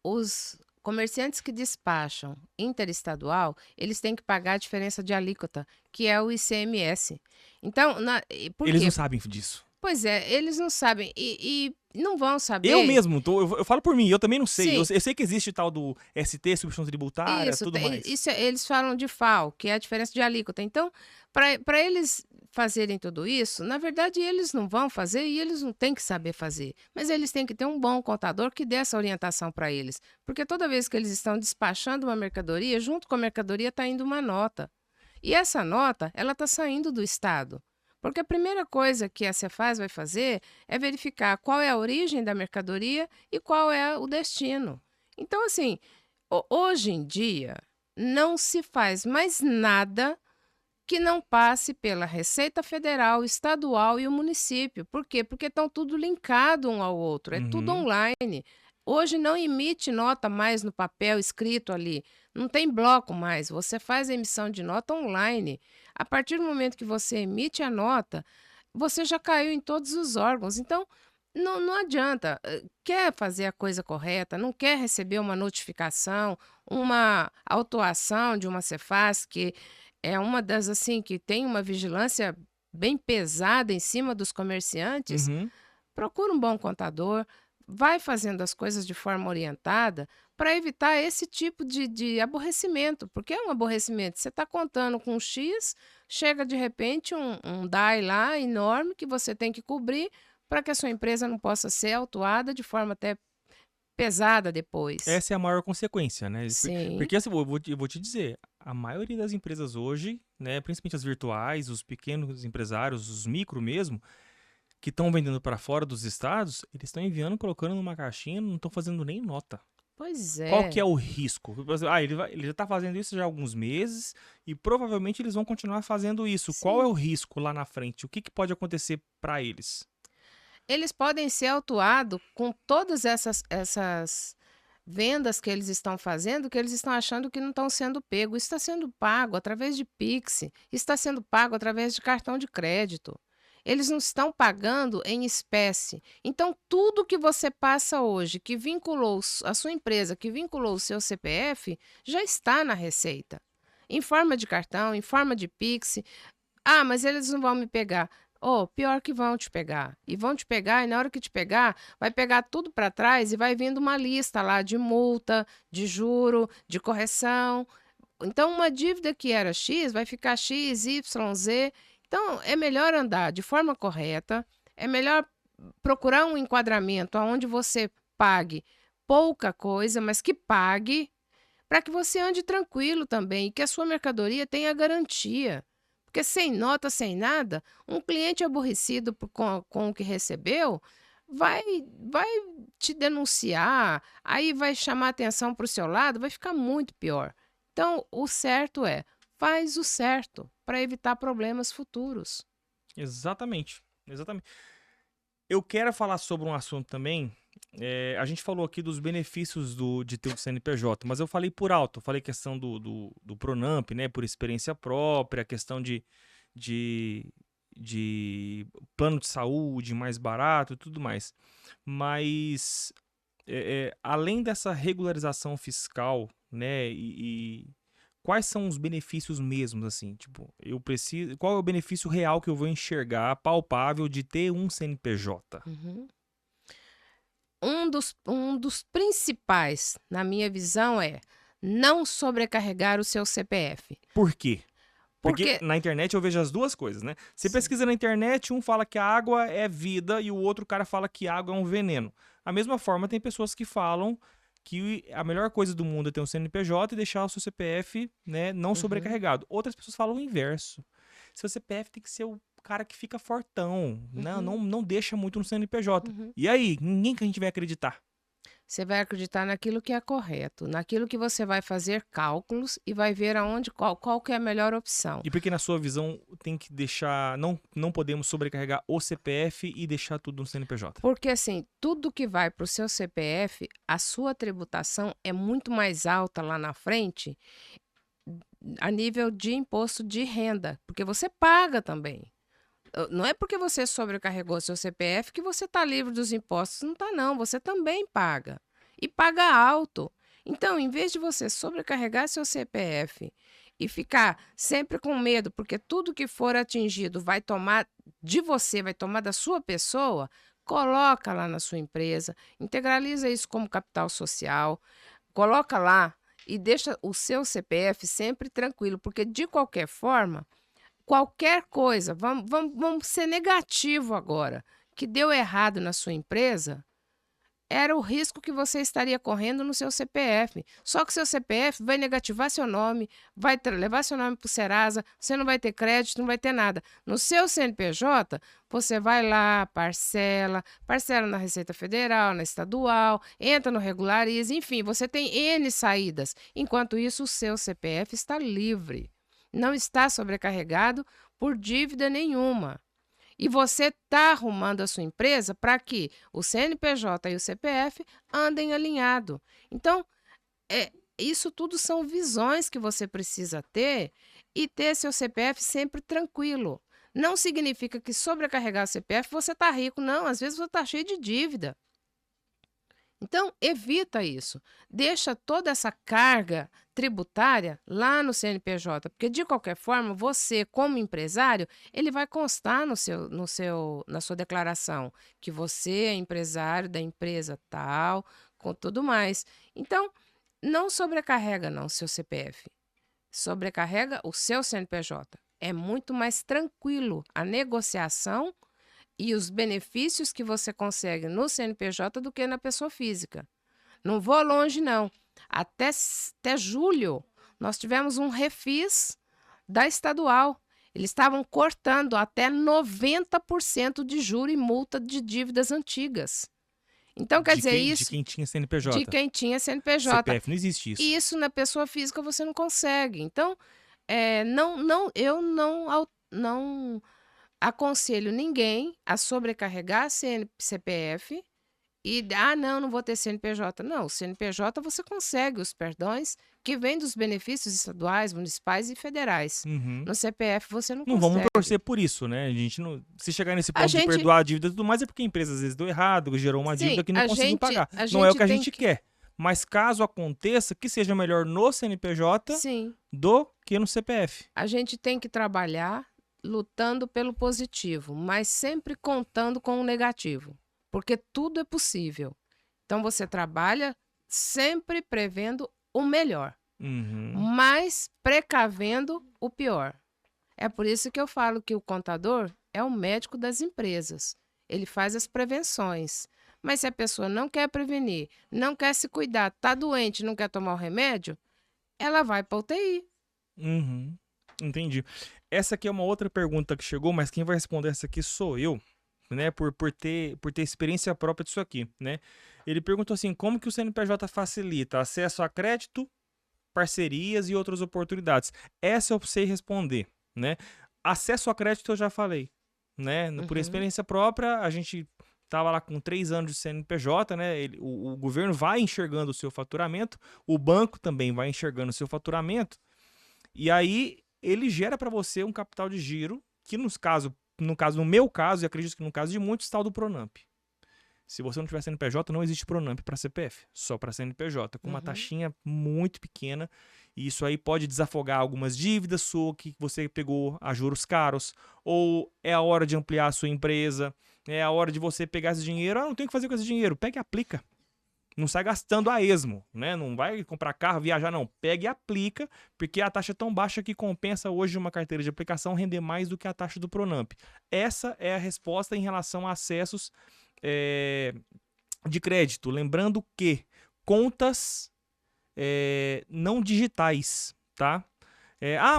os comerciantes que despacham interestadual, eles têm que pagar a diferença de alíquota, que é o ICMS. Então, por Eles não quê? sabem disso. Pois é, eles não sabem e não vão Eu saber. mesmo, eu falo por mim, eu também não sei. Eu, Sim, eu sei que existe tal do ST, substituição tributária, isso, tudo mais. eles falam de FAO, que é a diferença de alíquota. Então, para eles fazerem tudo isso, na verdade, eles não vão fazer e eles não têm que saber fazer. Mas eles têm que ter um bom contador que dê essa orientação para eles. Porque toda vez que eles estão despachando uma mercadoria, junto com a mercadoria está indo uma nota. E essa nota, ela está saindo do Estado. Porque a primeira coisa que a Cefaz vai fazer é verificar qual é a origem da mercadoria e qual é o destino. Então, assim, hoje em dia, não se faz mais nada que não passe pela Receita Federal, Estadual e o município. Por quê? Porque estão tudo linkado um ao outro, é tudo Uhum. online. Hoje não emite nota mais no papel escrito ali, não tem bloco mais, você faz a emissão de nota online. A partir do momento que você emite a nota, você já caiu em todos os órgãos. Então, não adianta. Quer fazer a coisa correta, não quer receber uma notificação, uma autuação de uma Cefaz, que é uma das assim que tem uma vigilância bem pesada em cima dos comerciantes, Uhum. procura um bom contador, vai fazendo as coisas de forma orientada para evitar esse tipo de aborrecimento, porque é um aborrecimento. Você está contando com um X, chega de repente um DAI lá enorme que você tem que cobrir para que a sua empresa não possa ser autuada de forma até pesada depois. Essa é a maior consequência, né? Sim, Porque assim, eu vou te dizer, a maioria das empresas hoje, né, principalmente as virtuais, os pequenos empresários, os micro mesmo, que estão vendendo para fora dos estados, eles estão enviando, colocando numa caixinha, não estão fazendo nem nota. pois Qual que é. é o risco? Ele já está fazendo isso já há alguns meses e provavelmente eles vão continuar fazendo isso. Qual é Sim. o risco lá na frente? O que pode acontecer para eles? Eles podem ser autuados com todas essas vendas que eles estão fazendo, que eles estão achando que não estão sendo pego. Isso está sendo pago através de Pix, está sendo pago através de cartão de crédito. Eles não estão pagando em espécie. Então, tudo que você passa hoje, que vinculou a sua empresa, que vinculou o seu CPF, já está na Receita. Em forma de cartão, em forma de Pix. Ah, mas eles não vão me pegar. Oh, pior que vão te pegar. E vão te pegar, e na hora que te pegar, vai pegar tudo para trás e vai vindo uma lista lá de multa, de juro, de correção. Então, uma dívida que era X vai ficar X, Y, Z. Então, é melhor andar de forma correta, é melhor procurar um enquadramento onde você pague pouca coisa, mas que pague, para que você ande tranquilo também e que a sua mercadoria tenha garantia. Porque sem nota, sem nada, um cliente aborrecido com o que recebeu vai, vai te denunciar, aí vai chamar atenção para o seu lado, vai ficar muito pior. Então, o certo faz o certo para evitar problemas futuros. Exatamente. Exatamente. Eu quero falar sobre um assunto também. A gente falou aqui dos benefícios de ter o CNPJ, mas eu falei por alto. Eu falei questão do Pronamp, né? Por experiência própria, questão de, de plano de saúde mais barato e tudo mais. Mas, além dessa regularização fiscal, né? Quais são os benefícios mesmos, assim? Tipo, eu preciso. Qual é o benefício real que eu vou enxergar, palpável, de ter um CNPJ? Uhum. Um dos principais, na minha visão, não sobrecarregar o seu CPF. Por quê? Porque Porque, na internet eu vejo as duas coisas, né? Você sim, pesquisa na internet, um fala que a água é vida e o outro cara fala que a água é um veneno. A mesma forma, tem pessoas que falam que a melhor coisa do mundo é ter um CNPJ e deixar o seu CPF, né, não uhum, sobrecarregado. Outras pessoas falam o inverso. Seu CPF tem que ser o cara que fica fortão, né? uhum, Não deixa muito no CNPJ. uhum. E aí, ninguém que a gente vai acreditar. Você vai acreditar naquilo que é correto, naquilo que você vai fazer cálculos e vai ver qual que é a melhor opção. E porque na sua visão tem que deixar, não podemos sobrecarregar o CPF e deixar tudo no CNPJ. Porque assim, tudo que vai para o seu CPF, a sua tributação é muito mais alta lá na frente a nível de imposto de renda, porque você paga também. Não é porque você sobrecarregou seu CPF que você está livre dos impostos. Não está, não. Você também paga. E paga alto. Então, em vez de você sobrecarregar seu CPF e ficar sempre com medo, porque tudo que for atingido vai tomar de você, vai tomar da sua pessoa, coloca lá na sua empresa, integraliza isso como capital social, coloca lá e deixa o seu CPF sempre tranquilo, porque de qualquer forma qualquer coisa, vamos ser negativo agora, que deu errado na sua empresa, era o risco que você estaria correndo no seu CPF. Só que seu CPF vai negativar seu nome, vai levar seu nome para o Serasa, você não vai ter crédito, não vai ter nada. No seu CNPJ, você vai lá, parcela na Receita Federal, na estadual, entra no Regularize, enfim, você tem N saídas. Enquanto isso, o seu CPF está livre. Não está sobrecarregado por dívida nenhuma. E você está arrumando a sua empresa para que o CNPJ e o CPF andem alinhado. Então, isso tudo são visões que você precisa ter e ter seu CPF sempre tranquilo. Não significa que sobrecarregar o CPF você está rico, não. Às vezes você está cheio de dívida. Então, evita isso. Deixa toda essa carga tributária lá no CNPJ, porque de qualquer forma, você, como empresário, ele vai constar na sua declaração que você é empresário da empresa tal, com tudo mais. Então, não sobrecarrega não o seu CPF. Sobrecarrega o seu CNPJ. É muito mais tranquilo a negociação e os benefícios que você consegue no CNPJ do que na pessoa física. Não vou longe, não. Até julho, nós tivemos um refis da estadual. Eles estavam cortando até 90% de juro e multa de dívidas antigas. Então, quer dizer, De isso quem tinha CNPJ. de quem tinha CNPJ. CPF não existe isso. E isso na pessoa física você não consegue. Então, eu não aconselho ninguém a sobrecarregar CPF e, não vou ter CNPJ. Não, o CNPJ você consegue os perdões que vêm dos benefícios estaduais, municipais e federais. Uhum. No CPF você não Não consegue. vamos torcer por isso, né? A gente não, se chegar nesse ponto de gente- perdoar a dívida e tudo mais, é porque a empresa às vezes deu errado, gerou uma Sim, dívida que não a conseguiu gente- pagar. a Não é o gente que a tem gente que- quer. Mas caso aconteça, que seja melhor no CNPJ Sim, do que no CPF. a gente tem que trabalhar lutando pelo positivo, mas sempre contando com o negativo, porque tudo é possível. Então você trabalha sempre prevendo o melhor, Uhum. mas precavendo o pior. É por isso que eu falo que o contador é o médico das empresas. Ele faz as prevenções. Mas se a pessoa não quer prevenir, não quer se cuidar, está doente, não quer tomar o remédio, ela vai para UTI. Uhum. Entendi. Essa aqui é uma outra pergunta que chegou, mas quem vai responder essa aqui sou eu, né? Por ter experiência própria disso aqui, né? Ele perguntou assim, como que o CNPJ facilita acesso a crédito parcerias e outras oportunidades. Essa eu sei responder, né? Acesso a crédito eu já falei, né? Por experiência própria, a gente estava lá com 3 anos de CNPJ, né? O governo vai enxergando o seu faturamento, o banco também vai enxergando o seu faturamento, e aí ele gera para você um capital de giro, que no meu caso, e acredito que no caso de muitos, está o do Pronamp. Se você não tiver CNPJ, não existe Pronamp para CPF, só para CNPJ, com uma taxinha muito pequena. E isso aí pode desafogar algumas dívidas suas que você pegou a juros caros, ou é a hora de ampliar a sua empresa, é a hora de você pegar esse dinheiro. Não tem o que fazer com esse dinheiro, pega e aplica. Não sai gastando a esmo, né? Não vai comprar carro, viajar, não. Pega e aplica, porque a taxa é tão baixa que compensa hoje uma carteira de aplicação render mais do que a taxa do Pronamp. Essa é a resposta em relação a acessos de crédito. Lembrando que contas não digitais, tá?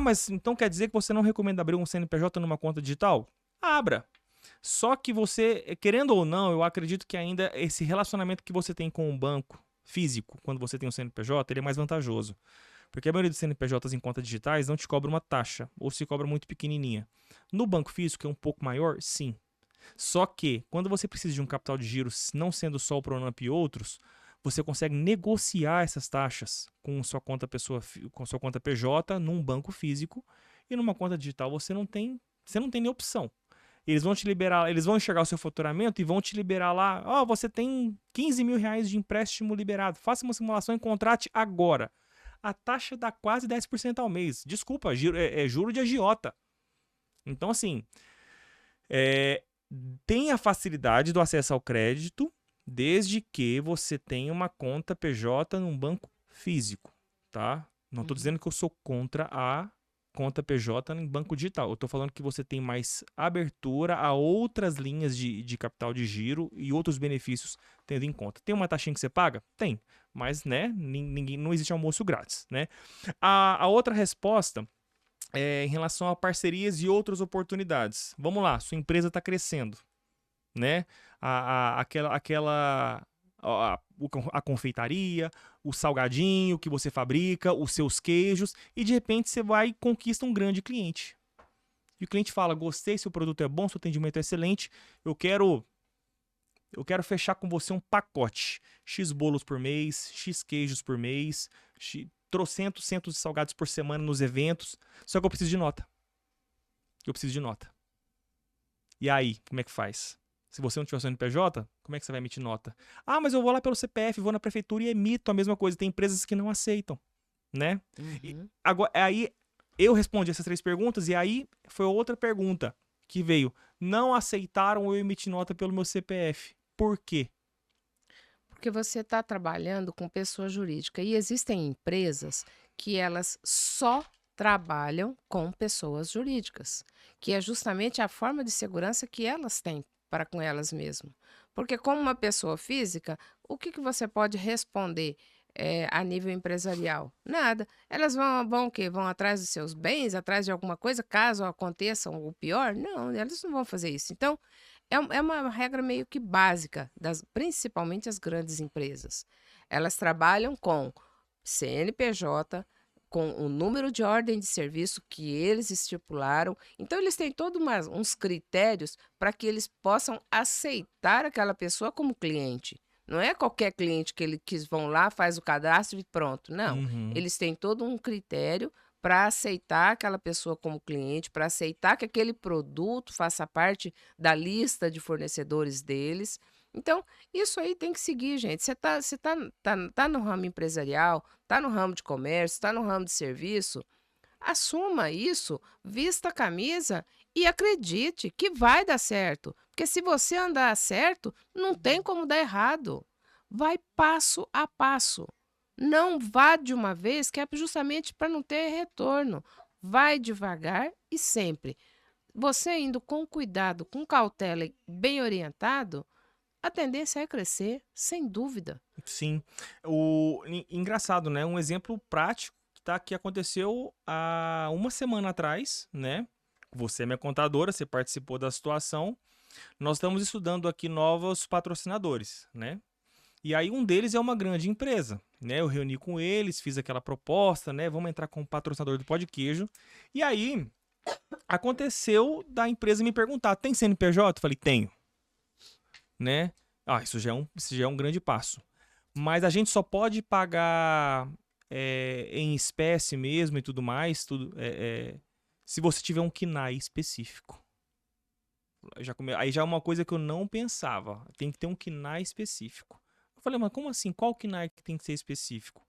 Mas então quer dizer que você não recomenda abrir um CNPJ numa conta digital? Abra. Só que você, querendo ou não, eu acredito que ainda esse relacionamento que você tem com o banco físico, quando você tem um CNPJ, ele é mais vantajoso. Porque a maioria dos CNPJs em contas digitais não te cobra uma taxa, ou se cobra muito pequenininha. No banco físico, que é um pouco maior, sim. Só que, quando você precisa de um capital de giro, não sendo só o Pronamp e outros, você consegue negociar essas taxas com sua conta PJ num banco físico, e numa conta digital você não tem nem opção. Eles vão te liberar, eles vão enxergar o seu faturamento e vão te liberar lá. Você tem 15 mil reais de empréstimo liberado. Faça uma simulação e contrate agora. A taxa dá quase 10% ao mês. Desculpa, juro de agiota. Então, assim, tem a facilidade do acesso ao crédito, desde que você tenha uma conta PJ num banco físico, tá? Não estou dizendo que eu sou contra a conta PJ em banco digital. Eu estou falando que você tem mais abertura a outras linhas de capital de giro e outros benefícios tendo em conta. Tem uma taxinha que você paga? Tem, mas né, não existe almoço grátis, né? A outra resposta é em relação a parcerias e outras oportunidades. Vamos lá, sua empresa está crescendo, né? A confeitaria, o salgadinho que você fabrica, os seus queijos, e de repente você vai e conquista um grande cliente. E o cliente fala: gostei, seu produto é bom, seu atendimento é excelente, eu quero fechar com você um pacote. X bolos por mês, X queijos por mês, trocentos centos de salgados por semana nos eventos. Só que eu preciso de nota. E aí, como é que faz? Se você não tiver CNPJ, como é que você vai emitir nota? Mas eu vou lá pelo CPF, vou na prefeitura e emito a mesma coisa. Tem empresas que não aceitam, né? Aí eu respondi essas 3 perguntas e aí foi outra pergunta que veio. Não aceitaram eu emitir nota pelo meu CPF. Por quê? Porque você está trabalhando com pessoa jurídica e existem empresas que elas só trabalham com pessoas jurídicas, que é justamente a forma de segurança que elas têm para com elas mesmas. Porque como uma pessoa física, o que você pode responder a nível empresarial? Nada. Elas vão o quê? Vão atrás dos seus bens, atrás de alguma coisa, caso aconteça o pior? Não, elas não vão fazer isso. Então, é uma regra meio que básica, principalmente as grandes empresas. Elas trabalham com CNPJ, com o número de ordem de serviço que eles estipularam. Então, eles têm todos uns critérios para que eles possam aceitar aquela pessoa como cliente. Não é qualquer cliente que eles vão lá, faz o cadastro e pronto. Não. Eles têm todo um critério para aceitar aquela pessoa como cliente, para aceitar que aquele produto faça parte da lista de fornecedores deles. Então, isso aí tem que seguir, gente. Você tá no ramo empresarial, tá no ramo de comércio, tá no ramo de serviço, assuma isso, vista a camisa e acredite que vai dar certo. Porque se você andar certo, não tem como dar errado. Vai passo a passo. Não vá de uma vez, que é justamente para não ter retorno. Vai devagar e sempre. Você indo com cuidado, com cautela e bem orientado, a tendência é crescer, sem dúvida. Sim. Engraçado, né? Um exemplo prático que aconteceu há uma semana atrás, né? Você é minha contadora, você participou da situação. Nós estamos estudando aqui novos patrocinadores, né? E aí um deles é uma grande empresa, né? Eu reuni com eles, fiz aquela proposta, né? Vamos entrar como patrocinador do Pó de Queijo. E aí aconteceu da empresa me perguntar, tem CNPJ? Eu falei, tenho, né? Isso já é um grande passo. Mas a gente só pode pagar em espécie mesmo e tudo mais, se você tiver um KNAI específico. Aí já é uma coisa que eu não pensava. Tem que ter um KNAI específico. Eu falei, mas como assim? Qual KNAI que tem que ser específico?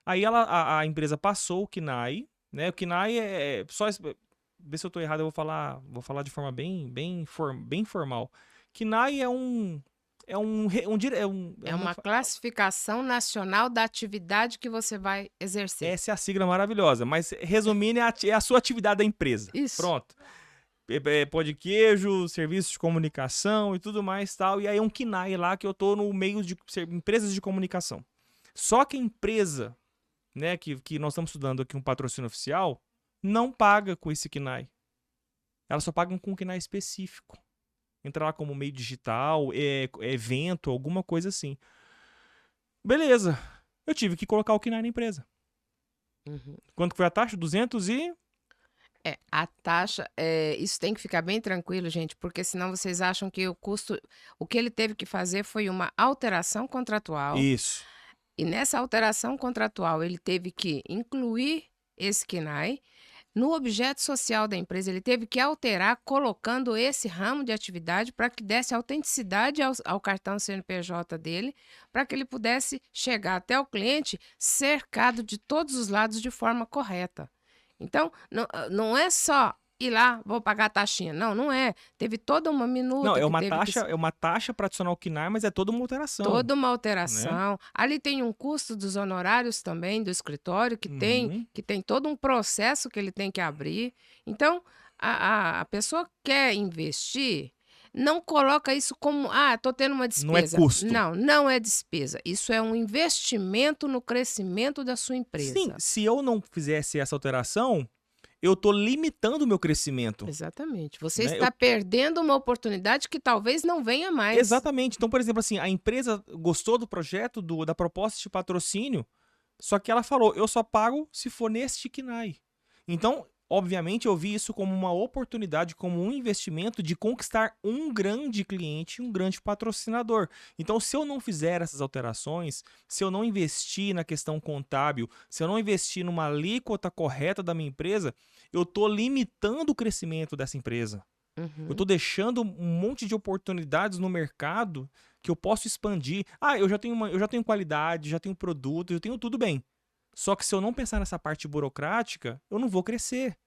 Aí a empresa passou o KNAI, né? O KNAI vê se eu estou errado, eu vou falar de forma bem formal. KNAI é uma classificação nacional da atividade que você vai exercer. Essa é a sigla maravilhosa, mas resumindo, é a sua atividade da empresa. Isso. Pronto. Pó de queijo, serviços de comunicação e tudo mais tal. E aí é um KNAI lá que eu tô no meio de empresas de comunicação. Só que a empresa, né, que nós estamos estudando aqui um patrocínio oficial, não paga com esse KNAI. Elas só pagam com um KNAI específico. Entra lá como meio digital, evento, alguma coisa assim. Beleza. Eu tive que colocar o KNAI na empresa. Uhum. Quanto foi a taxa? 200 e... a taxa, isso tem que ficar bem tranquilo, gente, porque senão vocês acham que o que ele teve que fazer foi uma alteração contratual. Isso. E nessa alteração contratual, ele teve que incluir esse KNAI. No objeto social da empresa, ele teve que alterar colocando esse ramo de atividade para que desse autenticidade ao cartão CNPJ dele, para que ele pudesse chegar até o cliente cercado de todos os lados de forma correta. Então, não é só ir lá, vou pagar a taxinha. Não é. Teve toda uma minuta. Não, é uma taxa para adicionar o KNAI, mas é toda uma alteração. Toda uma alteração. Né? Ali tem um custo dos honorários também do escritório, que tem todo um processo que ele tem que abrir. Então, a pessoa quer investir, não coloca isso como, estou tendo uma despesa. Não é custo. Não é despesa. Isso é um investimento no crescimento da sua empresa. Sim, se eu não fizesse essa alteração, eu estou limitando o meu crescimento. Exatamente. Você está perdendo uma oportunidade que talvez não venha mais. Exatamente. Então, por exemplo, assim, a empresa gostou do projeto, da proposta de patrocínio, só que ela falou, eu só pago se for neste KNAI. Então, obviamente, eu vi isso como uma oportunidade, como um investimento de conquistar um grande cliente, um grande patrocinador. Então, se eu não fizer essas alterações, se eu não investir na questão contábil, se eu não investir numa alíquota correta da minha empresa, eu estou limitando o crescimento dessa empresa. Eu estou deixando um monte de oportunidades no mercado que eu posso expandir. Eu já tenho qualidade, já tenho produto, já tenho tudo bem. Só que se eu não pensar nessa parte burocrática, eu não vou crescer.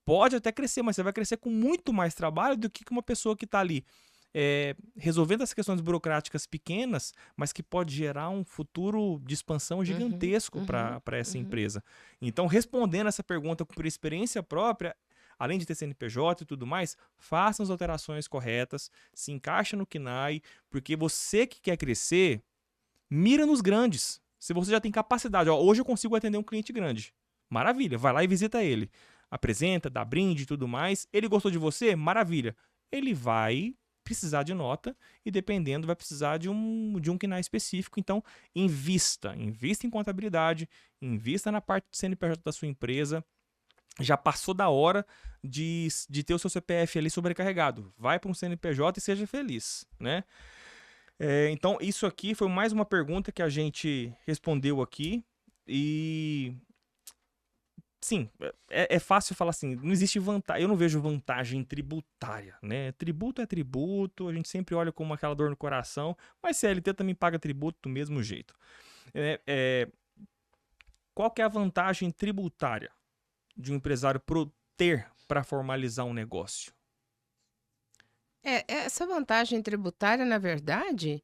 Pode até crescer, mas você vai crescer com muito mais trabalho do que uma pessoa que está ali resolvendo as questões burocráticas pequenas, mas que pode gerar um futuro de expansão gigantesco para essa empresa. Então, respondendo essa pergunta por experiência própria, além de ter CNPJ e tudo mais, façam as alterações corretas, se encaixa no KNAI, porque você que quer crescer, mira nos grandes. Se você já tem capacidade, hoje eu consigo atender um cliente grande. Maravilha, vai lá e visita ele. Apresenta, dá brinde e tudo mais. Ele gostou de você? Maravilha. Ele vai precisar de nota e, dependendo, vai precisar de um KNAI específico. Então, invista em contabilidade, invista na parte de CNPJ da sua empresa. Já passou da hora de ter o seu CPF ali sobrecarregado. Vai para um CNPJ e seja feliz, né? Então, isso aqui foi mais uma pergunta que a gente respondeu aqui. E, sim, é fácil falar assim, não existe vantagem, eu não vejo vantagem tributária, né? Tributo é tributo, a gente sempre olha como aquela dor no coração, mas CLT também paga tributo do mesmo jeito. Qual que é a vantagem tributária de um empresário ter para formalizar um negócio? Essa vantagem tributária, na verdade,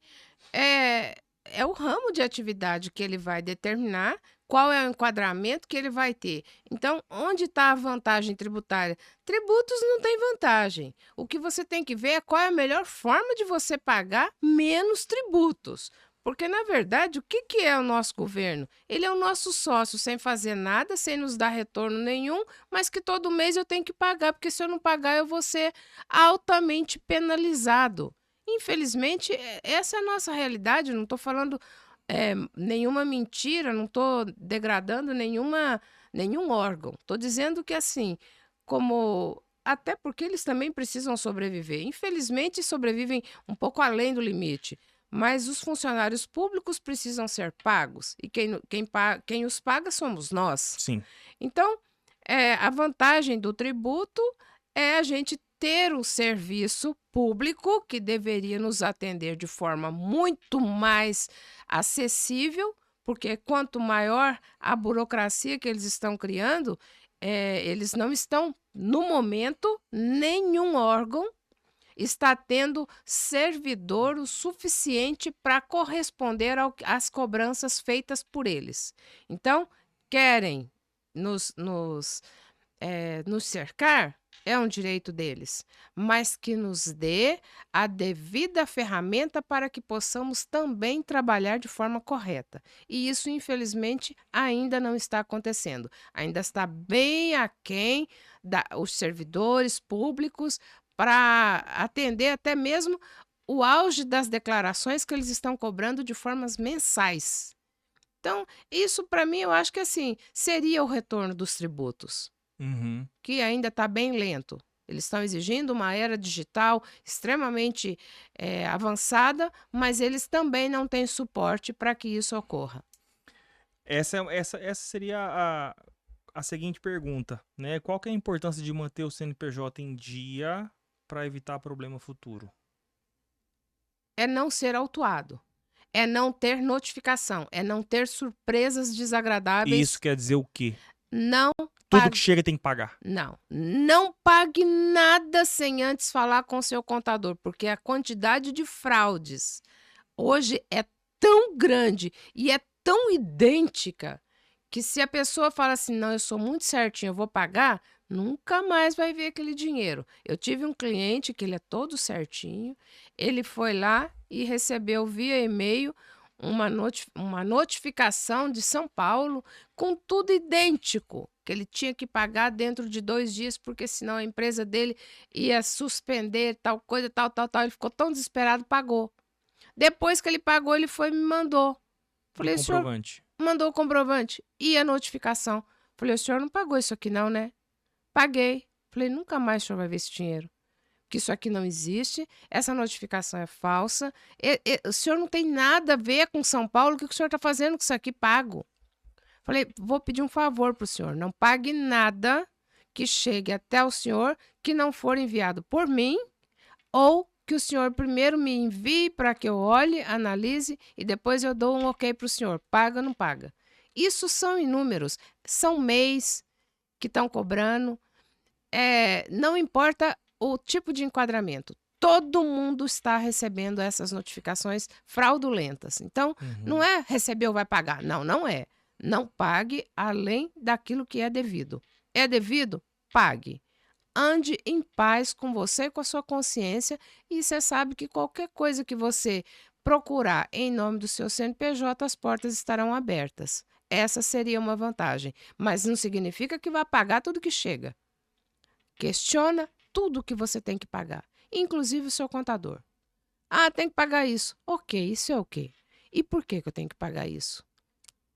é o ramo de atividade que ele vai determinar qual é o enquadramento que ele vai ter. Então, onde está a vantagem tributária? Tributos não tem vantagem. O que você tem que ver é qual é a melhor forma de você pagar menos tributos. Porque, na verdade, o que é o nosso governo? Ele é o nosso sócio, sem fazer nada, sem nos dar retorno nenhum, mas que todo mês eu tenho que pagar, porque se eu não pagar, eu vou ser altamente penalizado. Infelizmente, essa é a nossa realidade. Eu não estou falando nenhuma mentira, não estou degradando nenhum órgão. Estou dizendo que, assim, como. Até porque eles também precisam sobreviver. Infelizmente, sobrevivem um pouco além do limite. Mas os funcionários públicos precisam ser pagos. E quem os paga somos nós. Sim. Então, a vantagem do tributo é a gente ter o serviço público que deveria nos atender de forma muito mais acessível, porque quanto maior a burocracia que eles estão criando, eles não estão, no momento, nenhum órgão está tendo servidor o suficiente para corresponder às cobranças feitas por eles. Então, querem nos cercar, é um direito deles, mas que nos dê a devida ferramenta para que possamos também trabalhar de forma correta. E isso, infelizmente, ainda não está acontecendo. Ainda está bem aquém os servidores públicos para atender até mesmo o auge das declarações que eles estão cobrando de formas mensais. Então, isso para mim, eu acho que assim, seria o retorno dos tributos, Uhum. que ainda está bem lento. Eles estão exigindo uma era digital extremamente avançada, mas eles também não têm suporte para que isso ocorra. Essa seria a seguinte pergunta, né? Qual que é a importância de manter o CNPJ em dia para evitar problema futuro? É não ser autuado, é não ter notificação, é não ter surpresas E desagradáveis. isso quer dizer o quê? Não Tudo que chega tem que pagar. Não pague nada sem antes falar com o seu contador, porque a quantidade de fraudes hoje é tão grande e é tão idêntica que se a pessoa fala assim, não, eu sou muito certinho, eu vou pagar, nunca mais vai ver aquele dinheiro. Eu tive um cliente que ele é todo certinho, ele foi lá e recebeu via e-mail uma notificação de São Paulo com tudo idêntico, que ele tinha que pagar dentro de 2 dias, porque senão a empresa dele ia suspender tal coisa, tal. Ele ficou tão desesperado, pagou. Depois que ele pagou, ele foi e me mandou. Falei, O comprovante. mandou o comprovante e a notificação. Falei, o senhor não pagou isso aqui não, né? Paguei. Falei, nunca mais o senhor vai ver esse dinheiro. Que isso aqui não existe, essa notificação é falsa. O senhor não tem nada a ver com São Paulo, o que o senhor está fazendo com isso aqui pago? Falei, vou pedir um favor para o senhor, não pague nada que chegue até o senhor que não for enviado por mim, ou que o senhor primeiro me envie para que eu olhe, analise e depois eu dou um ok para o senhor. Paga ou não paga? Isso são inúmeros, são MEIs que estão cobrando, não importa o tipo de enquadramento. Todo mundo está recebendo essas notificações fraudulentas. Então, não é recebeu, vai pagar. Não, não é. Não pague além daquilo que é devido. É devido? Pague. Ande em paz com você e com a sua consciência e você sabe que qualquer coisa que você procurar em nome do seu CNPJ, as portas estarão abertas. Essa seria uma vantagem, mas não significa que vai pagar tudo que chega. Questiona tudo que você tem que pagar, inclusive o seu contador. Ah, tem que pagar isso. Ok, isso é o quê? E por que eu tenho que pagar isso?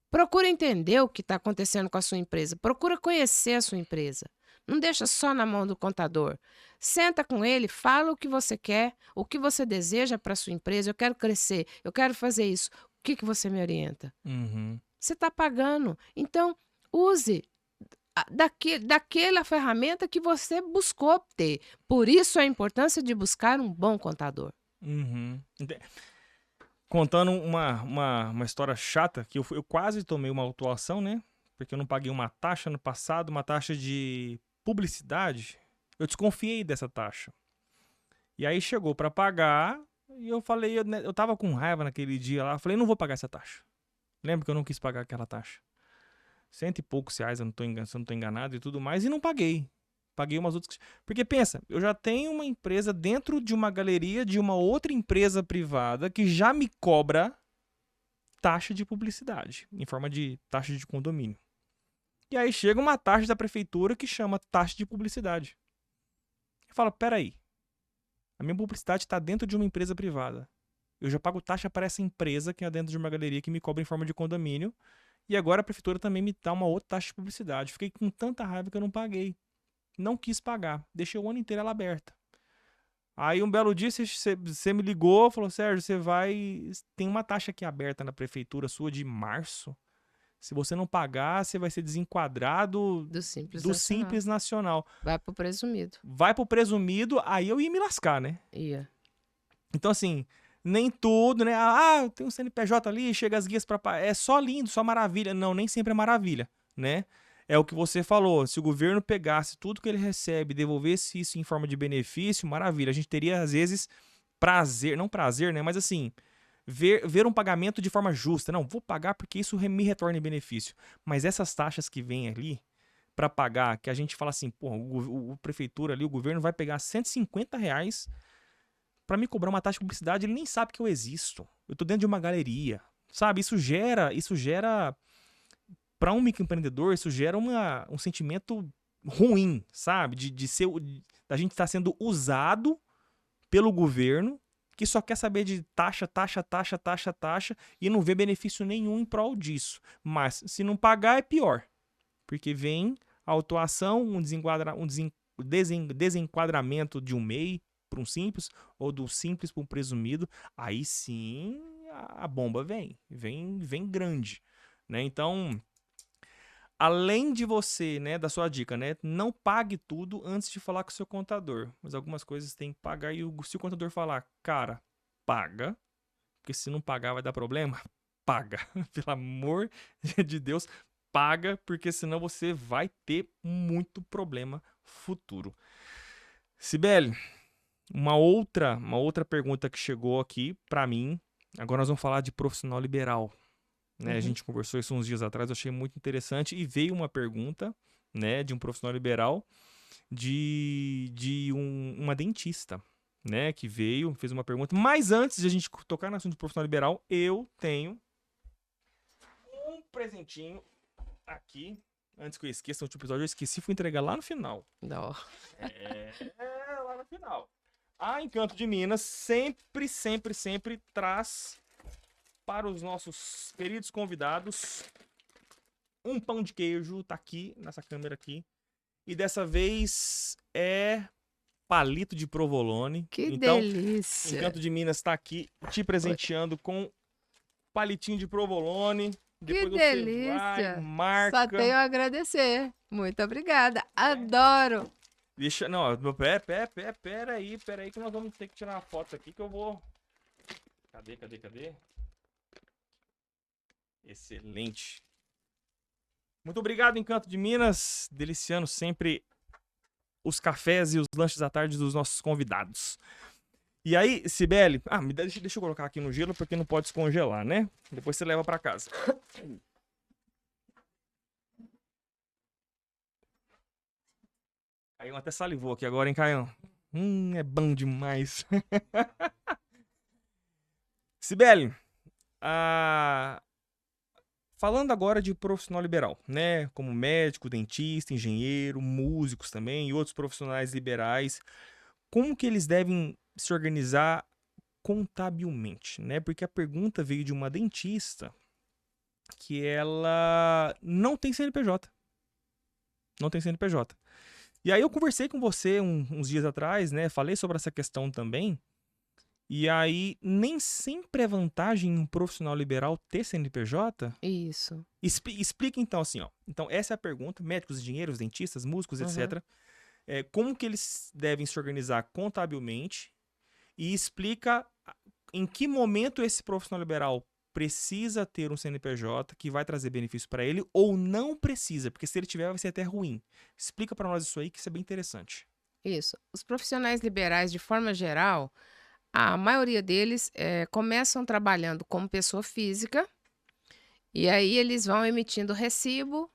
Procura entender o que está acontecendo com a sua empresa. Procura conhecer a sua empresa. Não deixa só na mão do contador. Senta com ele, fala o que você quer, o que você deseja para a sua empresa. Eu quero crescer, eu quero fazer isso. O que você me orienta? Você está pagando. Então, use daquela ferramenta que você buscou ter. Por isso a importância de buscar um bom contador. Contando uma história chata, que eu quase tomei uma autuação, né? Porque eu não paguei uma taxa no passado, uma taxa de publicidade. Eu desconfiei dessa taxa. E aí chegou para pagar e eu falei, eu tava com raiva naquele dia lá, eu falei, não vou pagar essa taxa. Lembra que eu não quis pagar aquela taxa? R$100 e poucos, se eu não tô enganado e tudo mais, e não paguei. Paguei umas outras. Porque pensa, eu já tenho uma empresa dentro de uma galeria de uma outra empresa privada que já me cobra taxa de publicidade, em forma de taxa de condomínio. E aí chega uma taxa da prefeitura que chama taxa de publicidade. Eu falo, peraí. A minha publicidade está dentro de uma empresa privada. Eu já pago taxa para essa empresa que é dentro de uma galeria que me cobra em forma de condomínio. E agora a prefeitura também me dá uma outra taxa de publicidade. Fiquei com tanta raiva que eu não paguei. Não quis pagar. Deixei o ano inteiro ela aberta. Aí um belo dia você me ligou, falou, Sérgio, você vai... Tem uma taxa aqui aberta na prefeitura sua de março. Se você não pagar, você vai ser desenquadrado Do Simples do Nacional. Simples Nacional. Vai pro presumido. Vai pro presumido, aí eu ia me lascar, né? Ia. Então, assim, nem tudo, né? Ah, tem um CNPJ ali, chega as guias pra... É só lindo, só maravilha. Não, nem sempre é maravilha, né? É o que você falou, se o governo pegasse tudo que ele recebe, devolvesse isso em forma de benefício, maravilha. A gente teria, às vezes, prazer, não prazer, né? Mas assim, ver um pagamento de forma justa. Não, vou pagar porque isso me retorna em benefício. Mas essas taxas que vêm ali para pagar, que a gente fala assim, pô, o prefeitura ali, o governo vai pegar R$ 150 para me cobrar uma taxa de publicidade, ele nem sabe que eu existo. Eu tô dentro de uma galeria, sabe? Isso gera para um microempreendedor, isso gera um sentimento ruim, sabe? Da gente estar sendo usado pelo governo, que só quer saber de taxa e não vê benefício nenhum em prol disso. Mas se não pagar é pior, porque vem a autuação, um desenquadramento de um MEI para um simples, ou do simples para um presumido, aí sim a bomba vem grande, né? Então, além de você, né, da sua dica, né, não pague tudo antes de falar com o seu contador. Mas algumas coisas tem que pagar e se o contador falar, cara, paga, porque se não pagar vai dar problema, paga. Pelo amor de Deus, paga, porque senão você vai ter muito problema futuro. Sibeli, uma outra pergunta que chegou aqui para mim. Agora nós vamos falar de profissional liberal. Né? A gente conversou isso uns dias atrás, eu achei muito interessante. E veio uma pergunta, né, de um profissional liberal, de uma dentista, né, que fez uma pergunta. Mas antes de a gente tocar no assunto do profissional liberal, eu tenho um presentinho aqui. Antes que eu esqueça, no último episódio eu esqueci, fui entregar lá no final. Não. Lá no final. A Encanto de Minas sempre traz para os nossos queridos convidados um pão de queijo, tá aqui, nessa câmera aqui. E dessa vez é palito de provolone. Que então, delícia. Encanto de Minas tá aqui te presenteando com palitinho de provolone. Depois que você delícia. vai, marca. Só tenho a agradecer. Muito obrigada. Adoro. Deixa, não, pera aí que nós vamos ter que tirar uma foto aqui que eu vou... Cadê? Excelente. Muito obrigado, Encanto de Minas. Deliciando sempre os cafés e os lanches da tarde dos nossos convidados. E aí, Sibeli... deixa eu colocar aqui no gelo, porque não pode descongelar, né? Depois você leva pra casa. Caião até salivou aqui agora, hein, Caião? É bom demais. Sibeli, falando agora de profissional liberal, né? Como médico, dentista, engenheiro, músicos também e outros profissionais liberais, como que eles devem se organizar contabilmente, né? Porque a pergunta veio de uma dentista que ela não tem CNPJ. Não tem CNPJ. E aí eu conversei com você uns dias atrás, né? Falei sobre essa questão também. E aí, nem sempre é vantagem um profissional liberal ter CNPJ? Isso. Explica então assim, ó. Então, essa é a pergunta. Médicos, engenheiros, dentistas, músicos, etc. Como que eles devem se organizar contabilmente? E explica em que momento esse profissional liberal precisa ter um CNPJ que vai trazer benefício para ele ou não precisa, porque se ele tiver vai ser até ruim. Explica para nós isso aí, que isso é bem interessante. Isso. Os profissionais liberais, de forma geral, a maioria deles começam trabalhando como pessoa física e aí eles vão emitindo recibo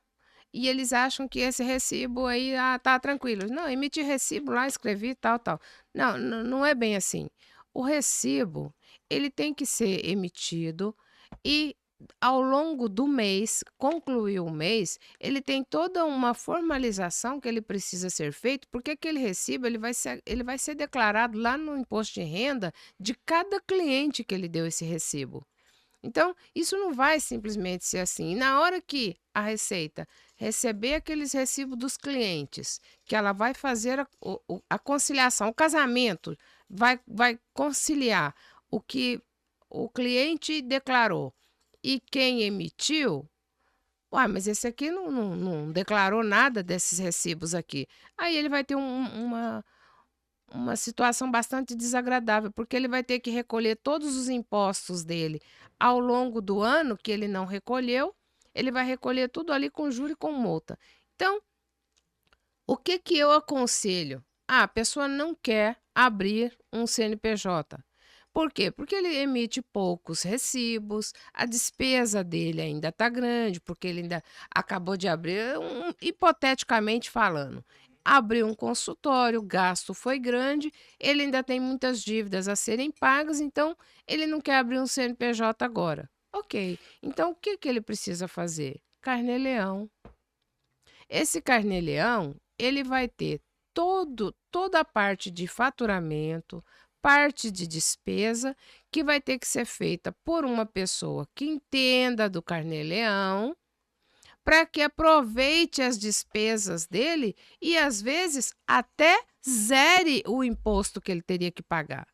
e eles acham que esse recibo aí tá tranquilo. Não, emiti recibo lá, escrevi tal. Não é bem assim. O recibo, ele tem que ser emitido e ao longo do mês, concluiu o mês, ele tem toda uma formalização que ele precisa ser feito, porque aquele recibo ele vai ser declarado lá no imposto de renda de cada cliente que ele deu esse recibo. Então, isso não vai simplesmente ser assim. E na hora que a Receita receber aqueles recibos dos clientes, que ela vai fazer a conciliação, o casamento, vai conciliar o que o cliente declarou e quem emitiu. Uai, mas esse aqui não declarou nada desses recibos aqui. Aí ele vai ter uma situação bastante desagradável, porque ele vai ter que recolher todos os impostos dele ao longo do ano que ele não recolheu, ele vai recolher tudo ali com juro e com multa. Então, o que que eu aconselho? Ah, a pessoa não quer abrir um CNPJ. Por quê? Porque ele emite poucos recibos, a despesa dele ainda está grande, porque ele ainda acabou de abrir, hipoteticamente falando, abriu um consultório, o gasto foi grande, ele ainda tem muitas dívidas a serem pagas, então ele não quer abrir um CNPJ agora. Ok, então o que que ele precisa fazer? Carnê-leão. Esse carnê-leão, ele vai ter toda a parte de faturamento, parte de despesa, que vai ter que ser feita por uma pessoa que entenda do carnê-leão, para que aproveite as despesas dele e, às vezes, até zere o imposto que ele teria que pagar.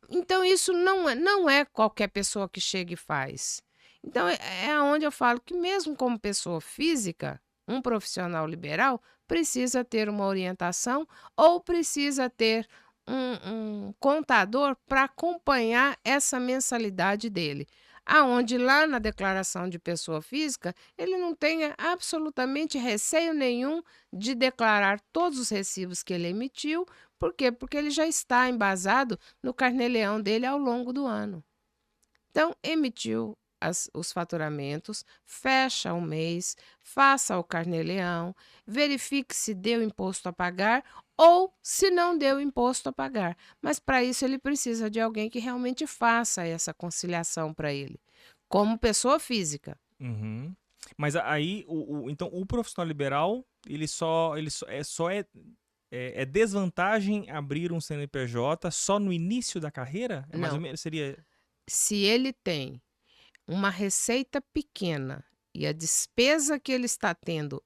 Então, isso não é qualquer pessoa que chega e faz. Então, é onde eu falo que, mesmo como pessoa física, um profissional liberal precisa ter uma orientação ou precisa ter um contador para acompanhar essa mensalidade dele. Aonde lá na declaração de pessoa física, ele não tenha absolutamente receio nenhum de declarar todos os recibos que ele emitiu. Por quê? Porque ele já está embasado no carnê-leão dele ao longo do ano. Então, emitiu os faturamentos, fecha o mês, faça o carnê-leão, verifique se deu imposto a pagar ou se não deu imposto a pagar. Mas para isso ele precisa de alguém que realmente faça essa conciliação para ele, como pessoa física. Uhum. Mas aí, então, o profissional liberal, é desvantagem abrir um CNPJ só no início da carreira? É mais ou Não. menos, seria... Se ele tem uma receita pequena e a despesa que ele está tendo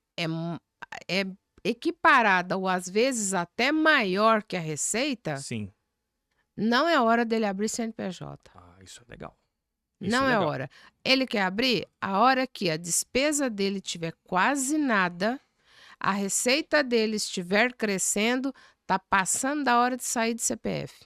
é equiparada ou às vezes até maior que a receita, Sim. não é hora dele abrir CNPJ. Ah, isso é legal. Isso Não é é legal. hora. Ele quer abrir a hora que a despesa dele tiver quase nada, a receita dele estiver crescendo, tá passando da hora de sair de CPF.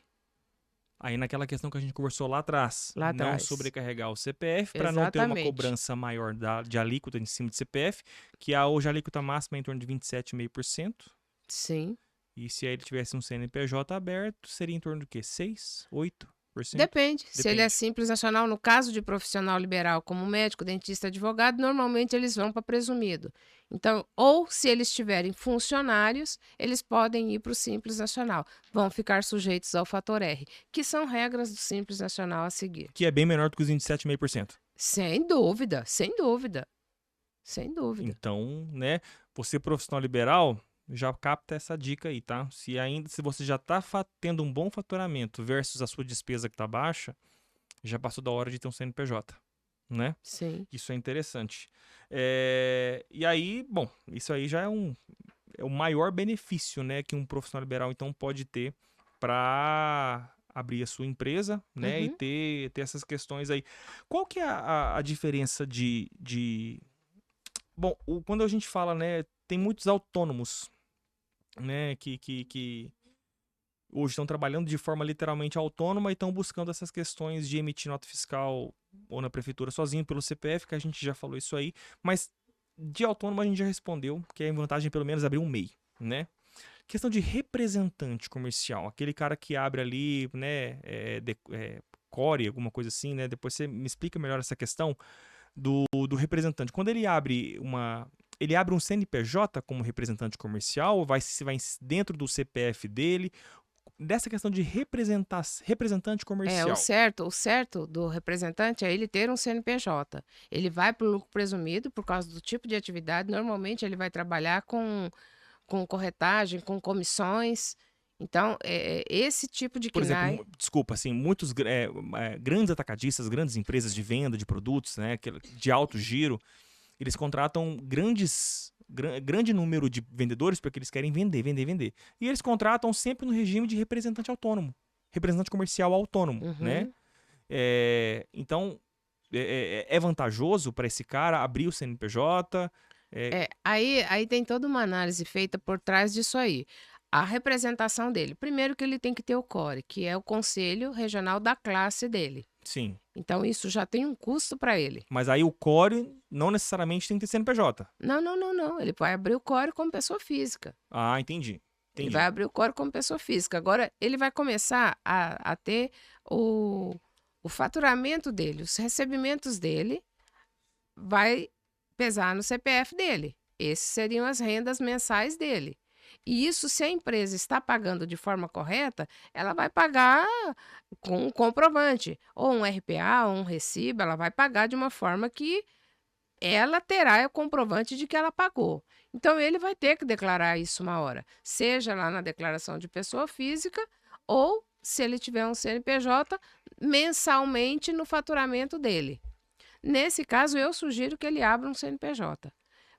Aí naquela questão que a gente conversou lá atrás, Lá não atrás. sobrecarregar o CPF para não ter uma Exatamente. cobrança maior de alíquota em cima de CPF, que hoje a alíquota máxima é em torno de 27,5%. Sim. E se aí ele tivesse um CNPJ aberto, seria em torno do quê? 6, 8%? Depende. Se ele é Depende. simples nacional, no caso de profissional liberal, como médico, dentista, advogado, normalmente eles vão para presumido. Então, ou se eles tiverem funcionários, eles podem ir para o simples nacional. Vão ficar sujeitos ao fator R, que são regras do simples nacional a seguir. Que é bem menor do que os 27,5%. Sem dúvida, sem dúvida. Sem dúvida. Então, né, você profissional liberal, já capta essa dica aí, tá? Se você já tá tendo um bom faturamento versus a sua despesa que tá baixa, já passou da hora de ter um CNPJ, né? Sim. Isso é interessante. E aí, bom, isso aí já é o maior benefício, né, que um profissional liberal então pode ter para abrir a sua empresa, né, e Uhum. ter essas questões aí. Qual que é a diferença de... Bom, quando a gente fala, né, tem muitos autônomos, né, que hoje estão trabalhando de forma literalmente autônoma e estão buscando essas questões de emitir nota fiscal ou na prefeitura sozinho pelo CPF, que a gente já falou isso aí, mas de autônomo a gente já respondeu, que é em vantagem pelo menos abrir um MEI, né? Questão de representante comercial, aquele cara que abre ali, né, core, alguma coisa assim, né? Depois você me explica melhor essa questão do representante. Quando ele abre um CNPJ como representante comercial, vai dentro do CPF dele. dessa questão de representante comercial. O certo do representante é ele ter um CNPJ. Ele vai para o lucro presumido por causa do tipo de atividade. Normalmente ele vai trabalhar com corretagem, com comissões. Então, esse tipo de Por KNAI... exemplo, desculpa, assim, muitos grandes atacadistas, grandes empresas de venda de produtos, né, de alto giro, eles contratam grande número de vendedores porque eles querem vender. E eles contratam sempre no regime de representante autônomo, representante comercial autônomo, né? Então, é vantajoso para esse cara abrir o CNPJ? Aí tem toda uma análise feita por trás disso aí. A representação dele. Primeiro que ele tem que ter o CORE, que é o Conselho Regional da Classe dele. Sim. Então, isso já tem um custo para ele. Mas aí o CORE não necessariamente tem que ter CNPJ. Não. Ele vai abrir o CORE como pessoa física. Ah, entendi. Ele vai abrir o CORE como pessoa física. Agora, ele vai começar a ter o faturamento dele, os recebimentos dele, vai pesar no CPF dele. Essas seriam as rendas mensais dele. E isso, se a empresa está pagando de forma correta, ela vai pagar com um comprovante, ou um RPA, ou um recibo, ela vai pagar de uma forma que ela terá o comprovante de que ela pagou. Então, ele vai ter que declarar isso uma hora, seja lá na declaração de pessoa física, ou, se ele tiver um CNPJ, mensalmente no faturamento dele. Nesse caso, eu sugiro que ele abra um CNPJ.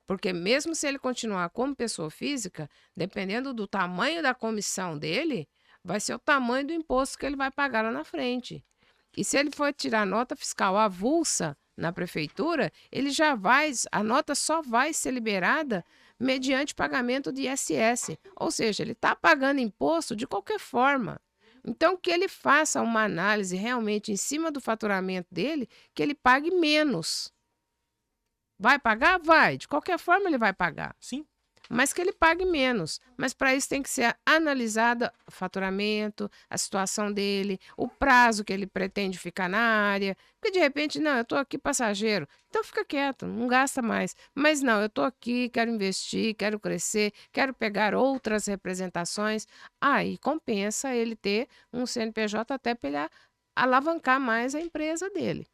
Porque mesmo se ele continuar como pessoa física, dependendo do tamanho da comissão dele, vai ser o tamanho do imposto que ele vai pagar lá na frente. E se ele for tirar nota fiscal avulsa na prefeitura, a nota só vai ser liberada mediante pagamento de ISS. Ou seja, ele está pagando imposto de qualquer forma. Então, que ele faça uma análise realmente em cima do faturamento dele, que ele pague menos. Vai pagar? Vai. De qualquer forma, ele vai pagar. Sim. Mas que ele pague menos. Mas para isso tem que ser analisado o faturamento, a situação dele, o prazo que ele pretende ficar na área. Porque de repente, não, eu estou aqui passageiro. Então fica quieto, não gasta mais. Mas não, eu estou aqui, quero investir, quero crescer, quero pegar outras representações. Aí compensa ele ter um CNPJ até para ele alavancar mais a empresa dele.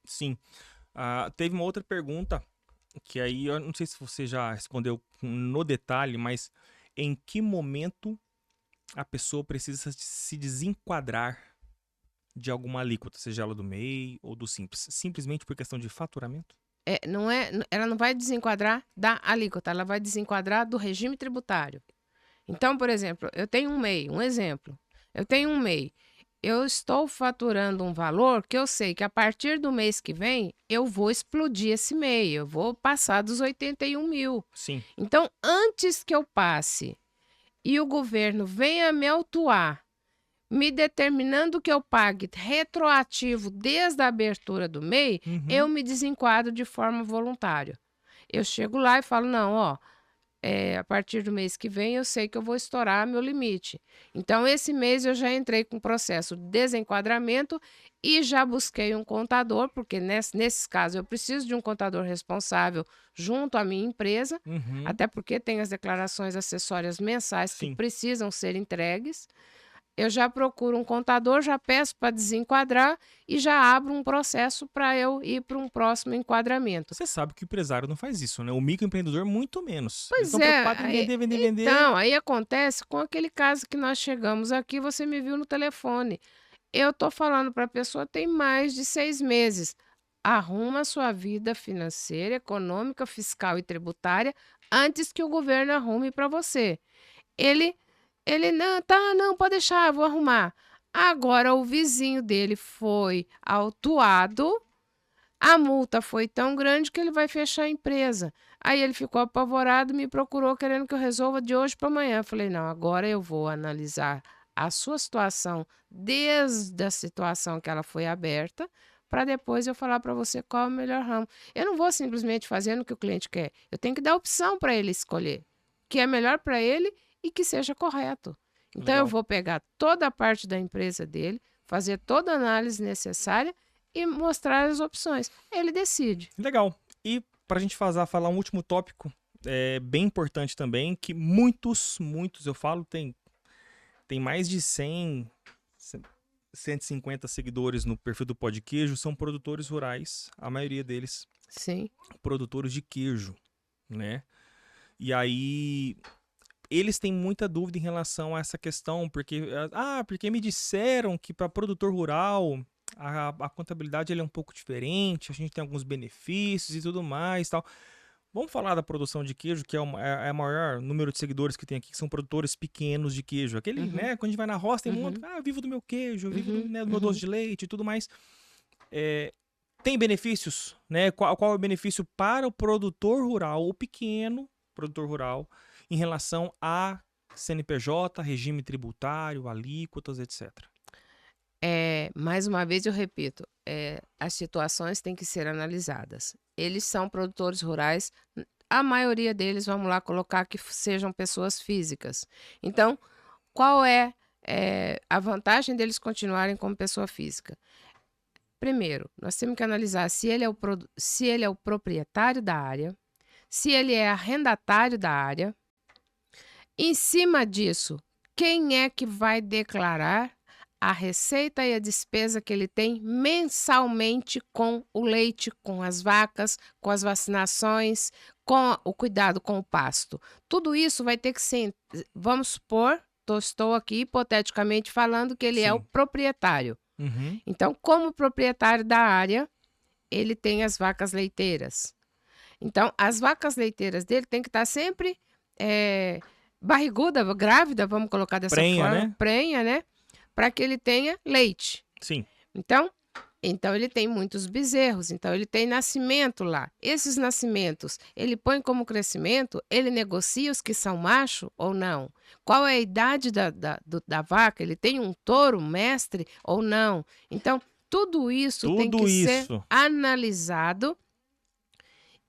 Sim. Teve uma outra pergunta, que aí eu não sei se você já respondeu no detalhe, mas em que momento a pessoa precisa se desenquadrar de alguma alíquota, seja ela do MEI ou do Simples? Simplesmente por questão de faturamento? Ela não vai desenquadrar da alíquota, ela vai desenquadrar do regime tributário. Então, por exemplo, eu tenho um MEI, um exemplo. Eu tenho um MEI. Eu estou faturando um valor que eu sei que a partir do mês que vem eu vou explodir esse MEI, eu vou passar dos 81 mil. Sim. Então, antes que eu passe e o governo venha me autuar, me determinando que eu pague retroativo desde a abertura do MEI, eu me desenquadro de forma voluntária. Eu chego lá e falo, não, a partir do mês que vem eu sei que eu vou estourar meu limite. Então, esse mês eu já entrei com o processo de desenquadramento e já busquei um contador, porque nesses casos eu preciso de um contador responsável junto à minha empresa, até porque tem as declarações acessórias mensais que precisam ser entregues. Eu já procuro um contador, já peço para desenquadrar e já abro um processo para eu ir para um próximo enquadramento. Você sabe que o empresário não faz isso, né? O microempreendedor muito menos. Pois Eles estão preocupados em vender. Então, aí acontece com aquele caso que nós chegamos aqui, você me viu no telefone. Eu estou falando para a pessoa tem mais de 6 meses. Arruma a sua vida financeira, econômica, fiscal e tributária antes que o governo arrume para você. Ele não, pode deixar, vou arrumar. Agora o vizinho dele foi autuado, a multa foi tão grande que ele vai fechar a empresa. Aí ele ficou apavorado, me procurou querendo que eu resolva de hoje para amanhã. Eu falei, não, agora eu vou analisar a sua situação desde a situação que ela foi aberta, para depois eu falar para você qual é o melhor ramo. Eu não vou simplesmente fazendo o que o cliente quer. Eu tenho que dar opção para ele escolher, que é melhor para ele e que seja correto. Então, Legal. eu vou pegar toda a parte da empresa dele, fazer toda a análise necessária e mostrar as opções. Ele decide. Legal. E para a gente falar um último tópico, bem importante também, que muitos, eu falo, tem tem mais de 150 seguidores no perfil do Pó de Queijo, são produtores rurais, a maioria deles Sim. produtores de queijo, né? E aí eles têm muita dúvida em relação a essa questão, porque me disseram que para produtor rural a contabilidade ele é um pouco diferente, a gente tem alguns benefícios e tudo mais, tal. Vamos falar da produção de queijo, que é o maior número de seguidores que tem aqui, que são produtores pequenos de queijo. Aquele, né, quando a gente vai na roça, tem muito, eu vivo do meu queijo, eu vivo do meu doce de leite e tudo mais. Tem benefícios, né? Qual é o benefício para o produtor rural, o pequeno produtor rural, em relação a CNPJ, regime tributário, alíquotas, etc. Mais uma vez eu repito, as situações têm que ser analisadas. Eles são produtores rurais, a maioria deles, vamos lá colocar que sejam pessoas físicas. Então, qual é a vantagem deles continuarem como pessoa física? Primeiro, nós temos que analisar se ele é o proprietário da área, se ele é arrendatário da área. Em cima disso, quem é que vai declarar a receita e a despesa que ele tem mensalmente com o leite, com as vacas, com as vacinações, com o cuidado com o pasto? Tudo isso vai ter que ser, vamos supor, estou aqui hipoteticamente falando que ele é o proprietário. Então, como proprietário da área, ele tem as vacas leiteiras. Então, as vacas leiteiras dele tem que estar sempre barriguda, grávida, vamos colocar dessa forma, prenha, né? Para que ele tenha leite. Sim. Então ele tem muitos bezerros, então ele tem nascimento lá. Esses nascimentos, ele põe como crescimento, ele negocia os que são macho ou não? Qual é a idade da vaca? Ele tem um touro mestre ou não? Então, tudo isso tem que ser analisado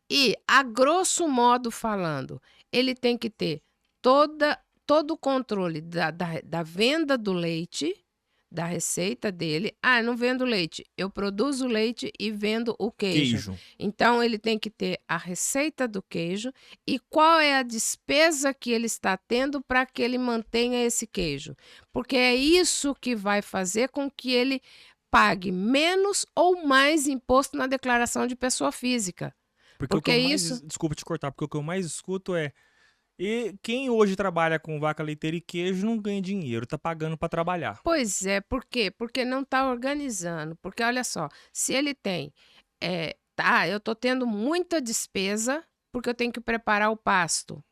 e, a grosso modo falando, ele tem que ter todo o controle da venda do leite, da receita dele. Não vendo leite, eu produzo leite e vendo o queijo. Então, ele tem que ter a receita do queijo e qual é a despesa que ele está tendo para que ele mantenha esse queijo. Porque é isso que vai fazer com que ele pague menos ou mais imposto na declaração de pessoa física. Porque desculpa te cortar, porque o que eu mais escuto é e quem hoje trabalha com vaca leiteira e queijo não ganha dinheiro, tá pagando para trabalhar. Pois é, por quê? Porque não está organizando. Porque olha só, se ele tem, eu tô tendo muita despesa porque eu tenho que preparar o pasto.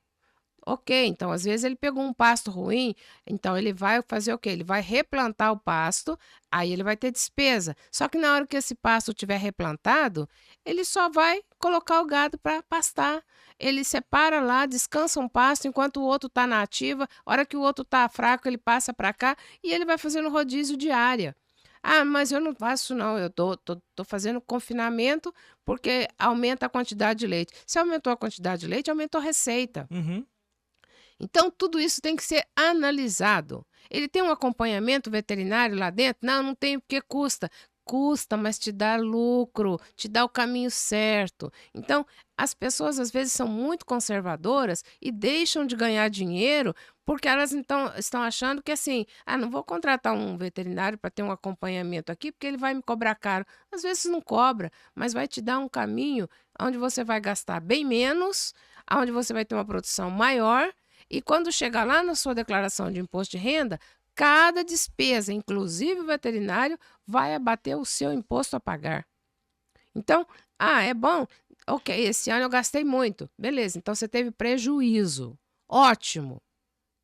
Ok, então às vezes ele pegou um pasto ruim, então ele vai fazer o quê? Ele vai replantar o pasto, aí ele vai ter despesa. Só que na hora que esse pasto tiver replantado, ele só vai colocar o gado para pastar. Ele separa lá, descansa um pasto enquanto o outro está na ativa. A hora que o outro está fraco, ele passa para cá e ele vai fazendo rodízio de área. Mas eu não faço não, eu tô fazendo confinamento porque aumenta a quantidade de leite. Se aumentou a quantidade de leite, aumentou a receita. Então, tudo isso tem que ser analisado. Ele tem um acompanhamento veterinário lá dentro? Não tem porque custa. Custa, mas te dá lucro, te dá o caminho certo. Então, as pessoas às vezes são muito conservadoras e deixam de ganhar dinheiro porque elas então estão achando que assim, não vou contratar um veterinário para ter um acompanhamento aqui porque ele vai me cobrar caro. Às vezes não cobra, mas vai te dar um caminho onde você vai gastar bem menos, onde você vai ter uma produção maior e quando chegar lá na sua declaração de imposto de renda, cada despesa, inclusive o veterinário, vai abater o seu imposto a pagar. Então, é bom? Ok, esse ano eu gastei muito. Beleza, então você teve prejuízo. Ótimo.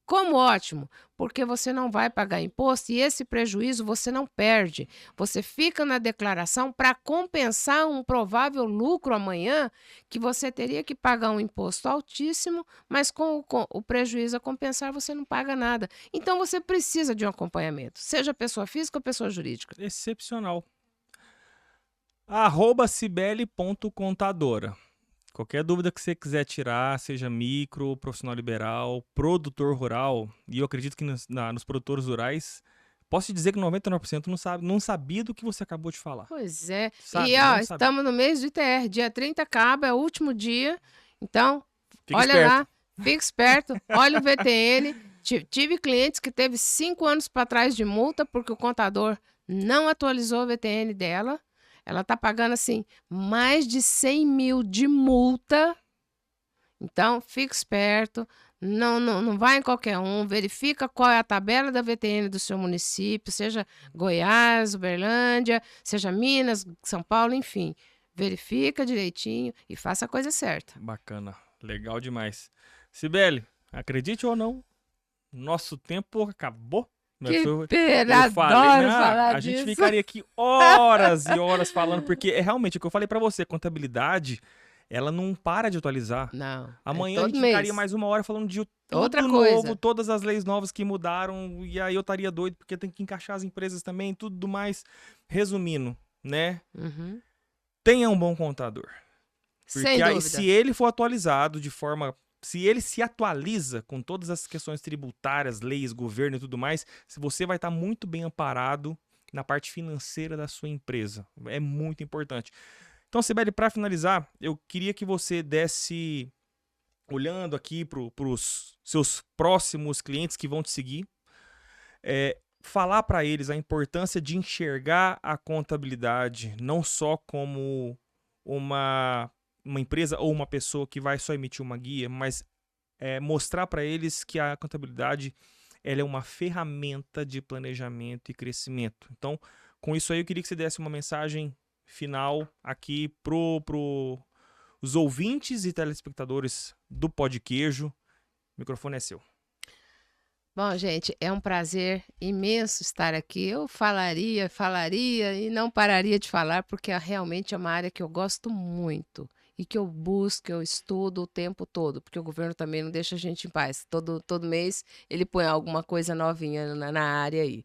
Como ótimo? Porque você não vai pagar imposto e esse prejuízo você não perde. Você fica na declaração para compensar um provável lucro amanhã que você teria que pagar um imposto altíssimo, mas com o prejuízo a compensar você não paga nada. Então você precisa de um acompanhamento, seja pessoa física ou pessoa jurídica. Excepcional. @cibele.contadora. Qualquer dúvida que você quiser tirar, seja micro, profissional liberal, produtor rural, e eu acredito que nos produtores rurais, posso te dizer que 99% não sabia do que você acabou de falar. Pois é. Estamos no mês do ITR, dia 30 acaba, é o último dia, então, olha lá, fique esperto, olha o VTN, Tive clientes que teve 5 anos para trás de multa porque o contador não atualizou o VTN dela. Ela está pagando, assim, mais de 100 mil de multa. Então, fique esperto. Não vai em qualquer um. Verifica qual é a tabela da VTN do seu município, seja Goiás, Uberlândia, seja Minas, São Paulo, enfim. Verifica direitinho e faça a coisa certa. Bacana. Legal demais. Cibele, acredite ou não, nosso tempo acabou. Que pena, adoro falar a disso. gente ficaria aqui horas e horas falando, porque é realmente o que eu falei pra você, contabilidade, ela não para de atualizar. Não. Amanhã a gente ficaria mais 1 hora falando de tudo outra novo, coisa. todas as leis novas que mudaram, e aí eu estaria doido, porque tem que encaixar as empresas também, tudo mais. Resumindo, né? Uhum. Tenha um bom contador. Porque Sem aí, dúvida. se ele for atualizado de forma... Se ele se atualiza com todas as questões tributárias, leis, governo e tudo mais, você vai estar muito bem amparado na parte financeira da sua empresa. É muito importante. Então, Cibele, para finalizar, eu queria que você desse, olhando aqui para os seus próximos clientes que vão te seguir, falar para eles a importância de enxergar a contabilidade não só como uma empresa ou uma pessoa que vai só emitir uma guia, mas mostrar para eles que a contabilidade ela é uma ferramenta de planejamento e crescimento. Então, com isso aí, eu queria que você desse uma mensagem final aqui os ouvintes e telespectadores do Podqueijo. O microfone é seu. Bom, gente, é um prazer imenso estar aqui. Eu falaria e não pararia de falar, porque realmente é uma área que eu gosto muito e que eu busco, eu estudo o tempo todo, porque o governo também não deixa a gente em paz. Todo mês ele põe alguma coisa novinha na área aí.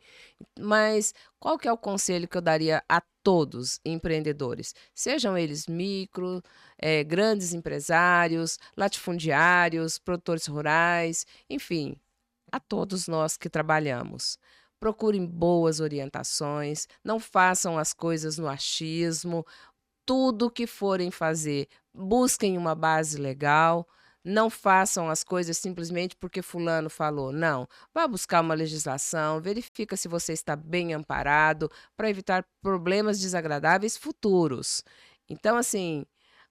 Mas qual que é o conselho que eu daria a todos empreendedores? Sejam eles micro, grandes empresários, latifundiários, produtores rurais, enfim, a todos nós que trabalhamos. Procurem boas orientações, não façam as coisas no achismo. Tudo que forem fazer, busquem uma base legal, não façam as coisas simplesmente porque fulano falou. Não, vá buscar uma legislação, verifica se você está bem amparado para evitar problemas desagradáveis futuros. Então, assim,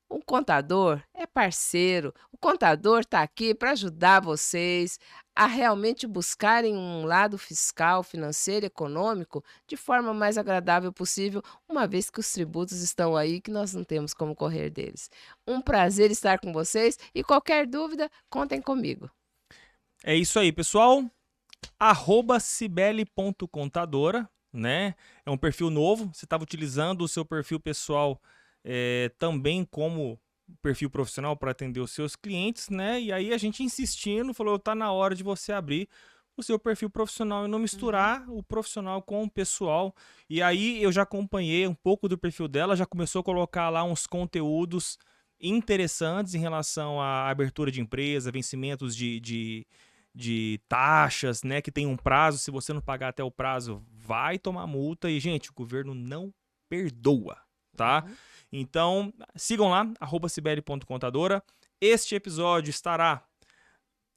um contador é parceiro, o contador está aqui para ajudar vocês a realmente buscarem um lado fiscal, financeiro, econômico de forma mais agradável possível, uma vez que os tributos estão aí que nós não temos como correr deles. Um prazer estar com vocês e qualquer dúvida, contem comigo. É isso aí, pessoal. @cibele.contadora, né? É um perfil novo, você estava utilizando o seu perfil pessoal também como perfil profissional para atender os seus clientes, né? E aí a gente insistindo, falou, tá na hora de você abrir o seu perfil profissional e não misturar o profissional com o pessoal. E aí eu já acompanhei um pouco do perfil dela, já começou a colocar lá uns conteúdos interessantes em relação à abertura de empresa, vencimentos de taxas, né? Que tem um prazo, se você não pagar até o prazo, vai tomar multa. E, gente, o governo não perdoa, tá? Então, sigam lá, @cibele.contadora. Este episódio estará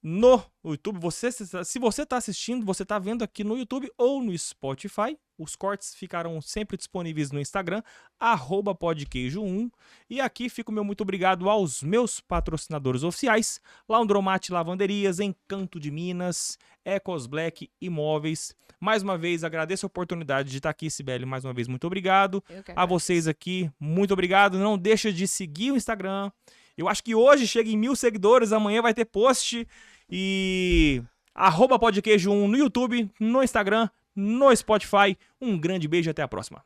no YouTube. Se você está assistindo, você está vendo aqui no YouTube ou no Spotify. Os cortes ficarão sempre disponíveis no Instagram, @podqueijo1. E aqui fica o meu muito obrigado aos meus patrocinadores oficiais, Laundromat Lavanderias, Encanto de Minas, Ecos Black Imóveis. Mais uma vez, agradeço a oportunidade de estar aqui, Cibele. Mais uma vez, muito obrigado. A vocês aqui, muito obrigado. Não deixa de seguir o Instagram. Eu acho que hoje chega em 1000 seguidores, amanhã vai ter post. E @podqueijo1 no YouTube, no Instagram, no Spotify. Um grande beijo e até a próxima.